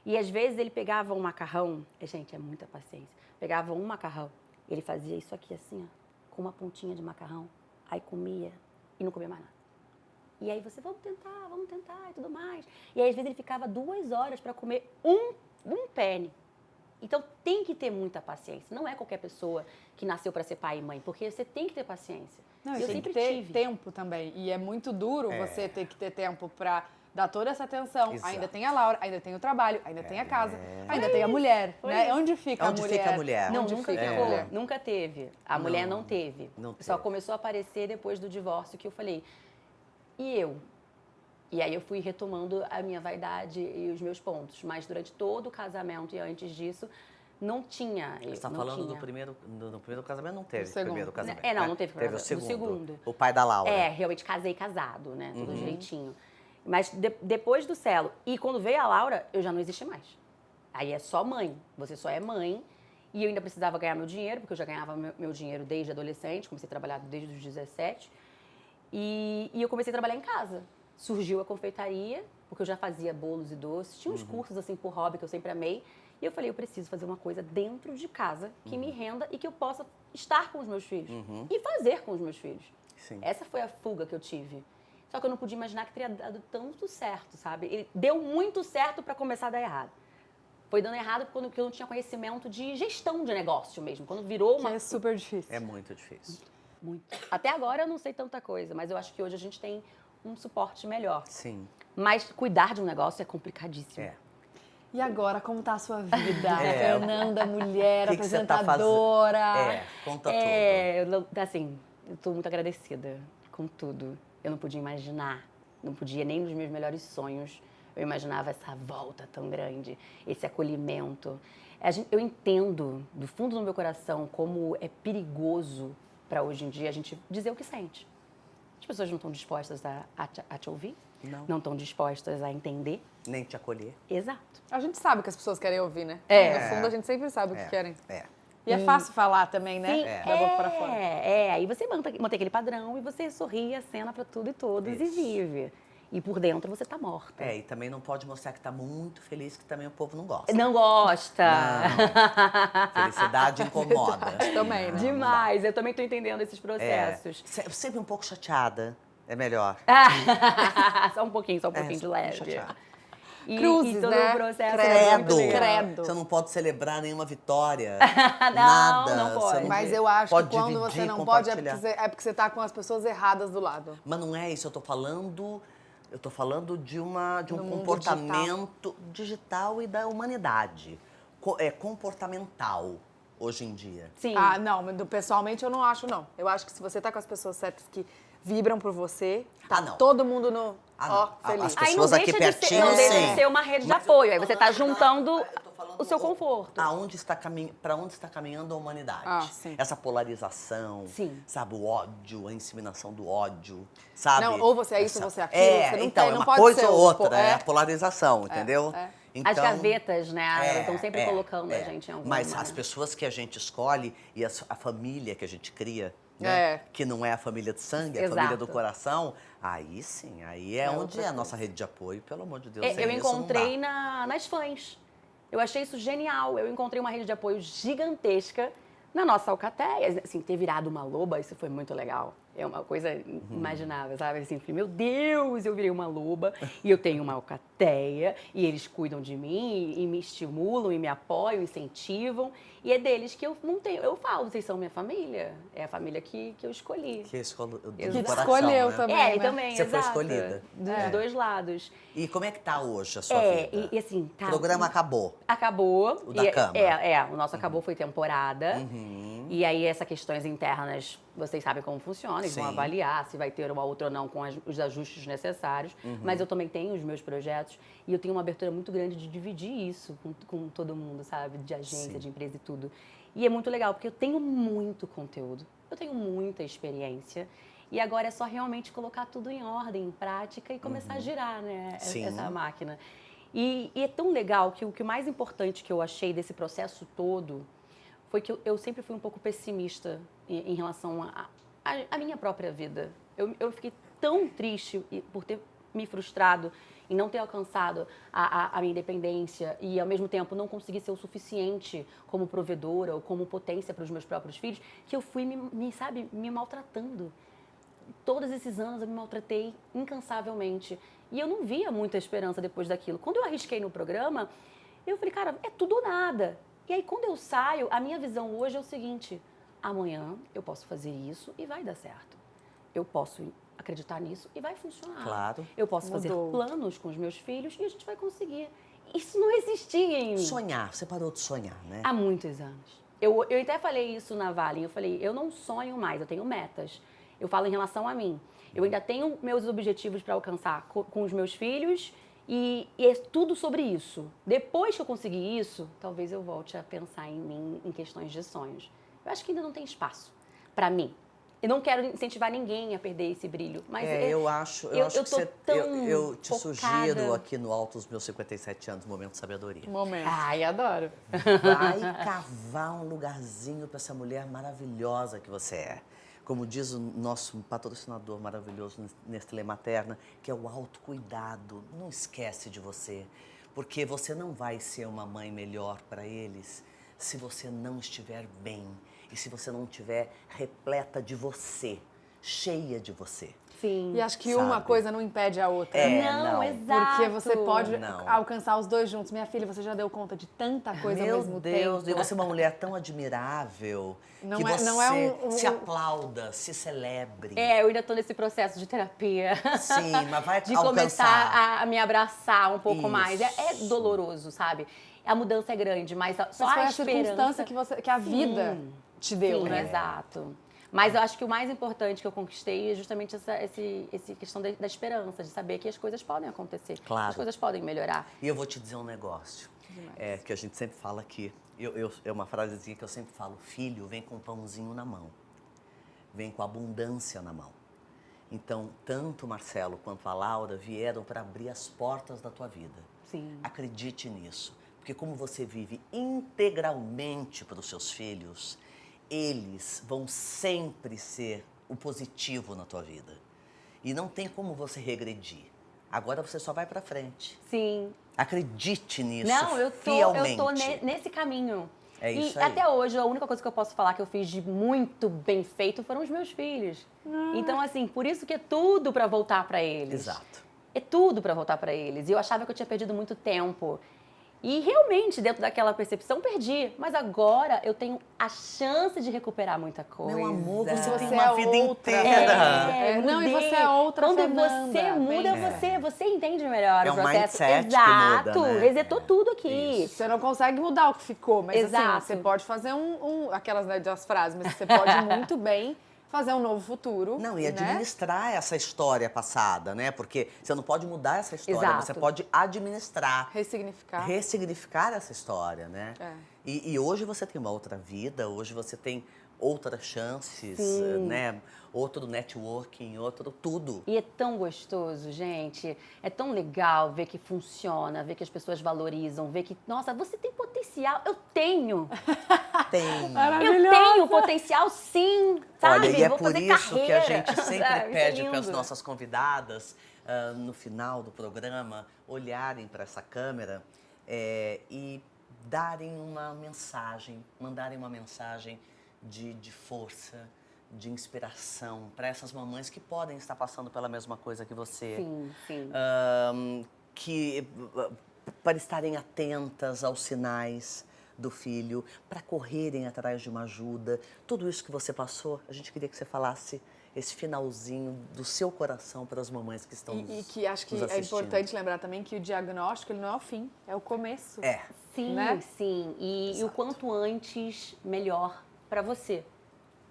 Speaker 3: E às vezes ele pegava um macarrão, gente, é muita paciência. Pegava um macarrão, ele fazia isso aqui assim, ó, com uma pontinha de macarrão. Aí comia e não comia mais nada. E aí você, vamos tentar e tudo mais. E aí às vezes ele ficava 2 horas para comer um penne. Então, tem que ter muita paciência. Não é qualquer pessoa que nasceu para ser pai e mãe, porque você tem que ter paciência.
Speaker 1: Não,
Speaker 3: eu
Speaker 1: tem
Speaker 3: sempre
Speaker 1: que ter
Speaker 3: tive.
Speaker 1: tempo também. E é muito duro você ter que ter tempo para dar toda essa atenção.
Speaker 2: Exato.
Speaker 1: Ainda tem a Laura, ainda tem o trabalho, ainda tem a casa, ainda tem a mulher, né?
Speaker 3: isso.
Speaker 1: Onde fica
Speaker 2: Onde
Speaker 1: a mulher?
Speaker 2: fica a mulher?
Speaker 3: Não,
Speaker 1: Onde
Speaker 3: nunca
Speaker 1: fica a
Speaker 3: ficou.
Speaker 1: mulher?
Speaker 3: Nunca teve. A mulher não teve.
Speaker 2: Não
Speaker 3: Só
Speaker 2: teve.
Speaker 3: começou a aparecer depois do divórcio, que eu falei, e eu? E aí eu fui retomando a minha vaidade e os meus pontos. Mas durante todo o casamento e antes disso, não tinha.
Speaker 2: Você está
Speaker 3: não
Speaker 2: falando
Speaker 3: tinha.
Speaker 2: do primeiro casamento? Não teve
Speaker 1: Do segundo.
Speaker 2: primeiro casamento.
Speaker 3: Não,
Speaker 2: né?
Speaker 3: não teve
Speaker 2: Teve o
Speaker 3: casamento.
Speaker 2: segundo.
Speaker 3: No segundo.
Speaker 2: O pai da Laura.
Speaker 3: Realmente casei casado, né? Tudo direitinho. Mas depois do Celo, e quando veio a Laura, eu já não existia mais. Aí é só mãe. Você só é mãe. E eu ainda precisava ganhar meu dinheiro, porque eu já ganhava meu dinheiro desde adolescente. Comecei a trabalhar desde os 17. E eu comecei a trabalhar em casa. Surgiu a confeitaria, porque eu já fazia bolos e doces. Tinha uns cursos, assim, por hobby, que eu sempre amei. E eu falei, eu preciso fazer uma coisa dentro de casa que me renda e que eu possa estar com os meus filhos. E fazer com os meus filhos.
Speaker 2: Sim.
Speaker 3: Essa foi a fuga que eu tive. Só que eu não podia imaginar que teria dado tanto certo, sabe? Ele deu muito certo para começar a dar errado. Foi dando errado quando eu não tinha conhecimento de gestão de negócio mesmo. Quando virou
Speaker 1: Que
Speaker 3: uma...
Speaker 1: é super difícil.
Speaker 2: É muito difícil.
Speaker 3: Muito. Até agora eu não sei tanta coisa, mas eu acho que hoje a gente tem um suporte melhor.
Speaker 2: Sim.
Speaker 3: Mas cuidar de um negócio é complicadíssimo.
Speaker 2: É.
Speaker 1: E agora, como tá a sua vida?
Speaker 2: É.
Speaker 1: Fernanda, mulher,
Speaker 2: Que você tá
Speaker 1: apresentadora.
Speaker 2: Conta tudo.
Speaker 3: Assim, eu tô muito agradecida com tudo. Eu não podia imaginar, não podia nem nos meus melhores sonhos. Eu imaginava essa volta tão grande, esse acolhimento. Eu entendo, do fundo do meu coração, como é perigoso para hoje em dia a gente dizer o que sente. As pessoas não estão dispostas a te ouvir, não estão dispostas a entender.
Speaker 2: Nem te acolher.
Speaker 3: Exato.
Speaker 1: A gente sabe o que as pessoas querem ouvir, né?
Speaker 3: É.
Speaker 1: No fundo, a gente sempre sabe o que querem.
Speaker 2: É.
Speaker 1: E é fácil falar também, né?
Speaker 3: Sim,
Speaker 1: Da boca pra fora.
Speaker 3: aí você mantém aquele padrão e você sorri a cena para tudo e todos e
Speaker 2: Isso.
Speaker 3: vive. E por dentro você tá morta.
Speaker 2: E também não pode mostrar que tá muito feliz, que também o povo não gosta.
Speaker 3: Não gosta.
Speaker 2: Não. Felicidade incomoda.
Speaker 1: Também, né?
Speaker 3: Demais. Eu também tô entendendo esses processos.
Speaker 2: Sempre um pouco chateada. É melhor.
Speaker 3: Só um pouquinho de leve.
Speaker 2: chateada.
Speaker 1: Cruzes,
Speaker 3: e todo
Speaker 1: né?
Speaker 3: o processo
Speaker 1: Credo.
Speaker 3: é muito legal.
Speaker 1: Credo.
Speaker 2: Você não pode celebrar nenhuma vitória.
Speaker 3: Não,
Speaker 2: nada.
Speaker 3: não pode.
Speaker 2: Você
Speaker 1: Mas eu acho que
Speaker 2: pode
Speaker 1: quando
Speaker 2: dividir,
Speaker 1: você não pode,
Speaker 2: compartilhar.
Speaker 1: é porque você tá com as pessoas erradas do lado.
Speaker 2: Mas não é isso, eu tô falando de um
Speaker 1: No mundo
Speaker 2: comportamento digital e da humanidade. É comportamental hoje em dia.
Speaker 3: Sim.
Speaker 1: Ah, não, mas pessoalmente eu não acho, não. Eu acho que se você tá com as pessoas certas que vibram por você, tá
Speaker 2: não.
Speaker 1: todo mundo no
Speaker 2: não.
Speaker 1: feliz.
Speaker 2: As
Speaker 3: Aí
Speaker 2: pessoas
Speaker 3: não
Speaker 2: aqui
Speaker 3: deixa de ser,
Speaker 2: pertinho,
Speaker 3: não deixa
Speaker 2: sim.
Speaker 3: de ser uma rede de
Speaker 2: Mas eu tô
Speaker 3: apoio. Aí você tá
Speaker 2: falando
Speaker 3: juntando
Speaker 2: eu tô falando
Speaker 3: o seu conforto.
Speaker 2: para onde está caminhando a humanidade?
Speaker 1: Ah, sim.
Speaker 2: Essa polarização,
Speaker 3: Sim.
Speaker 2: sabe, o ódio, a inseminação do ódio, sabe?
Speaker 1: Não, ou você é isso, ou você é aquilo, você não
Speaker 2: então,
Speaker 1: tem,
Speaker 2: é
Speaker 1: não
Speaker 2: uma
Speaker 1: pode
Speaker 2: coisa
Speaker 1: ser
Speaker 2: ou
Speaker 1: o-
Speaker 2: outra, é a polarização, entendeu? Então,
Speaker 3: As gavetas, né? Estão sempre colocando a
Speaker 2: é.
Speaker 3: gente em alguma...
Speaker 2: Mas as pessoas que a gente escolhe e a família que a gente cria, né?
Speaker 1: É.
Speaker 2: Que não é a família de sangue, é a
Speaker 3: Exato.
Speaker 2: família do coração, aí sim, aí é onde
Speaker 1: outra
Speaker 2: é a nossa rede de apoio, pelo amor de Deus.
Speaker 3: Eu
Speaker 2: sem isso não
Speaker 3: encontrei
Speaker 2: dá.
Speaker 3: nas fãs. Eu achei isso genial. Eu encontrei uma rede de apoio gigantesca na nossa alcateia. Assim, ter virado uma loba, isso foi muito legal. É uma coisa imaginável, sabe? Assim, falei, meu Deus, eu virei uma loba e eu tenho uma alcateia e eles cuidam de mim e me estimulam e me apoiam, incentivam. E é deles que eu não tenho. Eu falo, vocês são minha família. É a família que eu escolhi.
Speaker 2: Que escolheu do
Speaker 1: Que
Speaker 2: coração,
Speaker 1: escolheu
Speaker 2: né?
Speaker 1: também.
Speaker 3: E
Speaker 1: né?
Speaker 3: também,
Speaker 2: Você foi
Speaker 3: exato.
Speaker 2: escolhida.
Speaker 3: Dos dois lados.
Speaker 2: E como é que tá hoje a sua vida?
Speaker 3: E assim, tá.
Speaker 2: O programa acabou.
Speaker 3: Acabou.
Speaker 2: O da cama.
Speaker 3: O nosso acabou, foi temporada. E aí, essas questões internas, vocês sabem como funciona, eles vão
Speaker 2: Sim.
Speaker 3: avaliar se vai ter uma outra ou não com os ajustes necessários. Mas eu também tenho os meus projetos e eu tenho uma abertura muito grande de dividir isso com todo mundo, sabe? De agência,
Speaker 2: Sim.
Speaker 3: de empresa e tudo. E é muito legal, porque eu tenho muito conteúdo, eu tenho muita experiência. E agora é só realmente colocar tudo em ordem, em prática e começar a girar, né?
Speaker 2: Sim.
Speaker 3: Essa máquina. E é tão legal que o que mais importante que eu achei desse processo todo foi que eu sempre fui um pouco pessimista em relação à minha própria vida. Eu fiquei tão triste por ter me frustrado em não ter alcançado a minha independência e, ao mesmo tempo, não conseguir ser o suficiente como provedora ou como potência para os meus próprios filhos, que eu fui, me maltratando. Todos esses anos eu me maltratei incansavelmente. E eu não via muita esperança depois daquilo. Quando eu arrisquei no programa, eu falei, cara, é tudo ou nada. E aí, quando eu saio, a minha visão hoje é o seguinte: amanhã eu posso fazer isso e vai dar certo. Eu posso acreditar nisso e vai funcionar.
Speaker 2: Claro.
Speaker 3: Eu posso fazer
Speaker 1: Mudou.
Speaker 3: planos com os meus filhos e a gente vai conseguir. Isso não existia em mim.
Speaker 2: Sonhar, você parou de sonhar, né?
Speaker 3: Há muitos anos. Eu até falei isso na Vale. Eu falei, eu não sonho mais, eu tenho metas. Eu falo em relação a mim. Eu ainda tenho meus objetivos para alcançar com os meus filhos e é tudo sobre isso. Depois que eu conseguir isso, talvez eu volte a pensar em mim em questões de sonhos. Eu acho que ainda não tem espaço para mim. Eu não quero incentivar ninguém a perder esse brilho, mas
Speaker 2: eu acho
Speaker 3: eu
Speaker 2: que
Speaker 3: tô
Speaker 2: você,
Speaker 3: tão
Speaker 2: eu te
Speaker 3: focada.
Speaker 2: sugiro aqui no alto dos meus 57 anos, Momento de Sabedoria.
Speaker 1: Momento.
Speaker 3: Ai, adoro.
Speaker 2: Vai cavar um lugarzinho para essa mulher maravilhosa que você é. Como diz o nosso patrocinador maravilhoso Nestlé Materna, que é o autocuidado. Não esquece de você, porque você não vai ser uma mãe melhor para eles se você não estiver bem e se você não estiver repleta de você, cheia de você.
Speaker 3: Sim.
Speaker 1: E acho que
Speaker 2: Sabe?
Speaker 1: uma coisa não impede a outra.
Speaker 3: não, exato.
Speaker 1: Porque você pode
Speaker 2: Não.
Speaker 1: alcançar os dois juntos. Minha filha, você já deu conta de tanta coisa ao mesmo tempo.
Speaker 2: Meu Deus, e você é uma mulher tão admirável
Speaker 1: Não
Speaker 2: que
Speaker 1: é-
Speaker 2: você
Speaker 1: não é
Speaker 2: se aplauda, se celebre.
Speaker 3: Eu ainda tô nesse processo de terapia.
Speaker 2: Sim, mas vai
Speaker 3: De
Speaker 2: alcançar.
Speaker 3: começar a me abraçar um pouco
Speaker 2: Isso.
Speaker 3: mais. É doloroso, sabe? A mudança é grande, mas só
Speaker 1: Mas foi
Speaker 3: a
Speaker 1: a
Speaker 3: esperança...
Speaker 1: circunstância que a vida te deu,
Speaker 3: Sim,
Speaker 1: né?
Speaker 3: exato. Mas eu acho que o mais importante que eu conquistei é justamente essa questão da esperança, de saber que as coisas podem acontecer,
Speaker 2: Claro.
Speaker 3: as coisas podem melhorar.
Speaker 2: E eu vou te dizer um negócio, que a gente sempre fala aqui. É uma frasezinha que eu sempre falo: filho, vem com um pãozinho na mão, vem com abundância na mão. Então, tanto o Marcelo quanto a Laura vieram para abrir as portas da tua vida.
Speaker 3: Sim.
Speaker 2: Acredite nisso, porque como você vive integralmente para os seus filhos, eles vão sempre ser o positivo na tua vida. E não tem como você regredir. Agora você só vai para frente.
Speaker 3: Sim.
Speaker 2: Acredite nisso
Speaker 3: Não, eu
Speaker 2: fielmente.
Speaker 3: tô nesse caminho.
Speaker 2: É isso
Speaker 3: e
Speaker 2: aí.
Speaker 3: até hoje, a única coisa que eu posso falar que eu fiz de muito bem feito foram os meus filhos. Então, assim, por isso que é tudo pra voltar pra eles.
Speaker 2: Exato.
Speaker 3: É tudo pra voltar pra eles. E eu achava que eu tinha perdido muito tempo. E realmente, dentro daquela percepção, perdi. Mas agora eu tenho a chance de recuperar muita coisa.
Speaker 2: Meu amor, você tem
Speaker 1: Você
Speaker 2: uma
Speaker 1: é
Speaker 2: vida
Speaker 1: outra.
Speaker 2: inteira.
Speaker 1: Não, e
Speaker 3: mudei.
Speaker 1: você é outra,
Speaker 3: Quando
Speaker 1: Fernanda.
Speaker 3: você muda,
Speaker 1: Bem-
Speaker 3: você entende melhor
Speaker 2: É
Speaker 3: o
Speaker 2: um
Speaker 3: processo.
Speaker 2: mindset que
Speaker 3: Exato.
Speaker 2: muda, né?
Speaker 3: Resetou tudo aqui.
Speaker 1: Você não consegue mudar o que ficou, mas
Speaker 3: Exato.
Speaker 1: assim, você pode fazer aquelas, né, das frases, mas você pode muito bem fazer um novo futuro.
Speaker 2: Não, e
Speaker 1: né?
Speaker 2: administrar essa história passada, né? Porque você não pode mudar essa história,
Speaker 3: Exato.
Speaker 2: você pode administrar,
Speaker 1: Ressignificar.
Speaker 2: essa história, né?
Speaker 1: É.
Speaker 2: E hoje você tem uma outra vida, hoje você tem outras chances,
Speaker 3: Sim.
Speaker 2: né? Outro networking, outro tudo.
Speaker 3: E é tão gostoso, gente. É tão legal ver que funciona, ver que as pessoas valorizam, ver que, nossa, você tem potencial. Eu tenho.
Speaker 2: Tem.
Speaker 3: Eu tenho potencial, sim. Sabe?
Speaker 2: Olha, e é
Speaker 3: Vou
Speaker 2: por
Speaker 3: fazer
Speaker 2: isso que a
Speaker 3: carreira.
Speaker 2: gente
Speaker 3: Sabe?
Speaker 2: sempre
Speaker 3: Isso é
Speaker 2: pede para as
Speaker 3: lindo.
Speaker 2: nossas convidadas, no final do programa, olharem para essa câmera e darem uma mensagem, mandarem uma mensagem de força, de inspiração para essas mamães que podem estar passando pela mesma coisa que você.
Speaker 3: Sim, sim.
Speaker 2: Para estarem atentas aos sinais do filho, para correrem atrás de uma ajuda. Tudo isso que você passou, a gente queria que você falasse esse finalzinho do seu coração para as mamães que estão
Speaker 1: E que acho que
Speaker 2: nos
Speaker 1: é
Speaker 2: assistindo.
Speaker 1: importante lembrar também que o diagnóstico ele não é o fim, é o começo.
Speaker 2: É.
Speaker 3: Sim,
Speaker 1: né?
Speaker 3: sim. E o
Speaker 2: Exato.
Speaker 3: quanto antes, melhor para você.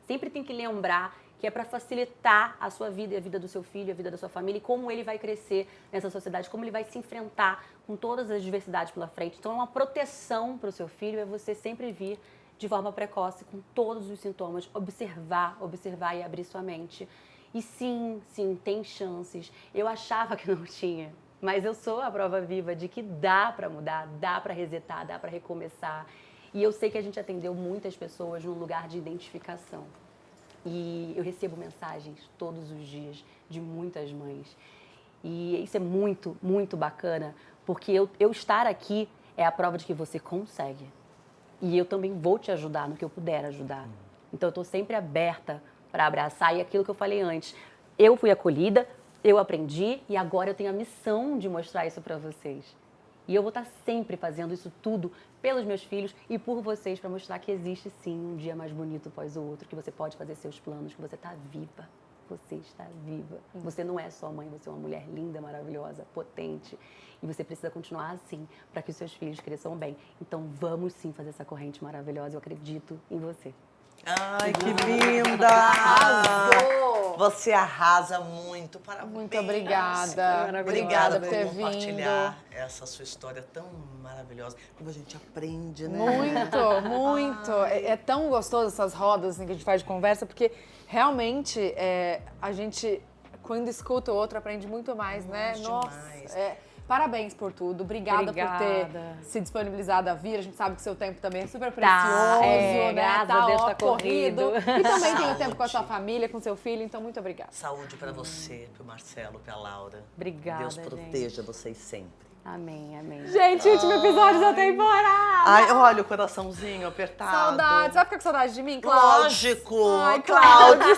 Speaker 3: Sempre tem que lembrar que é para facilitar a sua vida e a vida do seu filho, a vida da sua família, e como ele vai crescer nessa sociedade, como ele vai se enfrentar com todas as diversidades pela frente. Então, é uma proteção para o seu filho, é você sempre vir de forma precoce, com todos os sintomas, observar e abrir sua mente. E sim, tem chances. Eu achava que não tinha, mas eu sou a prova viva de que dá para mudar, dá para resetar, dá para recomeçar. E eu sei que a gente atendeu muitas pessoas num lugar de identificação. E eu recebo mensagens todos os dias de muitas mães. E isso é muito, muito bacana, porque eu estar aqui é a prova de que você consegue. E eu também vou te ajudar no que eu puder ajudar. Então, eu estou sempre aberta para abraçar. E aquilo que eu falei antes, eu fui acolhida, eu aprendi e agora eu tenho a missão de mostrar isso para vocês. E eu vou estar sempre fazendo isso tudo pelos meus filhos e por vocês, para mostrar que existe sim um dia mais bonito após o outro, que você pode fazer seus planos, que você está viva. Você está viva. Você não é só mãe, você é uma mulher linda, maravilhosa, potente. E você precisa continuar assim para que os seus filhos cresçam bem. Então vamos sim fazer essa corrente maravilhosa. Eu acredito em você.
Speaker 2: Ai, que linda!
Speaker 1: Arrasou!
Speaker 2: Você arrasa muito. Parabéns.
Speaker 1: Muito obrigada.
Speaker 2: Obrigada
Speaker 1: Obrigada por ter
Speaker 2: compartilhar essa sua história tão maravilhosa. Como a gente aprende, né?
Speaker 1: Muito. É tão gostoso essas rodas assim, que a gente faz de conversa, porque realmente a gente, quando escuta o outro, aprende muito mais, né?
Speaker 2: demais.
Speaker 1: Parabéns por tudo. Obrigada por ter
Speaker 3: Obrigada.
Speaker 1: se disponibilizado a vir. A gente sabe que seu tempo também é super
Speaker 3: Tá,
Speaker 1: precioso, né?
Speaker 3: graças a Deus tá
Speaker 1: corrido.
Speaker 3: corrido.
Speaker 1: E também tem o tempo com a
Speaker 2: Saúde.
Speaker 1: sua família, com seu filho, então muito obrigada.
Speaker 2: Saúde pra você, pro Marcelo, pra Laura.
Speaker 3: Obrigada,
Speaker 2: Deus
Speaker 3: gente.
Speaker 2: proteja vocês sempre.
Speaker 3: Amém, amém.
Speaker 1: Gente, último episódio da temporada.
Speaker 2: Ai, olha o coraçãozinho apertado.
Speaker 1: Saudades. Vai ficar com saudade de mim, Cláudio?
Speaker 2: Lógico!
Speaker 1: Ai,
Speaker 2: Cláudio!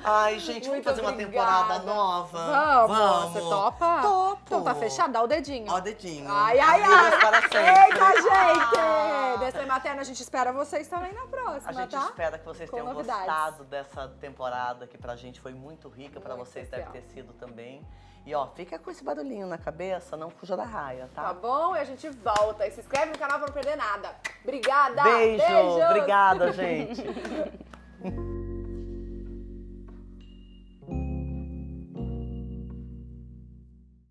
Speaker 2: Ai, gente, vamos
Speaker 1: Muito
Speaker 2: fazer uma
Speaker 1: obrigada.
Speaker 2: temporada nova?
Speaker 4: Vamos. Você topa?
Speaker 2: Topo.
Speaker 4: Então tá fechado, dá o dedinho.
Speaker 2: Ó o dedinho.
Speaker 4: Ai, ai,
Speaker 2: Amigas
Speaker 4: ai.
Speaker 2: para sempre.
Speaker 4: Eita, gente! Nestlé Materna, a gente espera vocês também na próxima,
Speaker 2: A gente
Speaker 4: tá?
Speaker 2: espera que vocês
Speaker 4: Com
Speaker 2: tenham
Speaker 4: novidades.
Speaker 2: gostado dessa temporada, que pra gente foi muito rica, pra
Speaker 1: Muito
Speaker 2: vocês
Speaker 1: especial.
Speaker 2: deve ter sido também. E ó, fica com esse barulhinho na cabeça, não fuja da raia,
Speaker 1: Tá
Speaker 2: tá?
Speaker 1: bom? E a gente volta. E se inscreve no canal pra não perder nada. Obrigada!
Speaker 2: Beijo!
Speaker 1: Beijos!
Speaker 2: Obrigada, gente!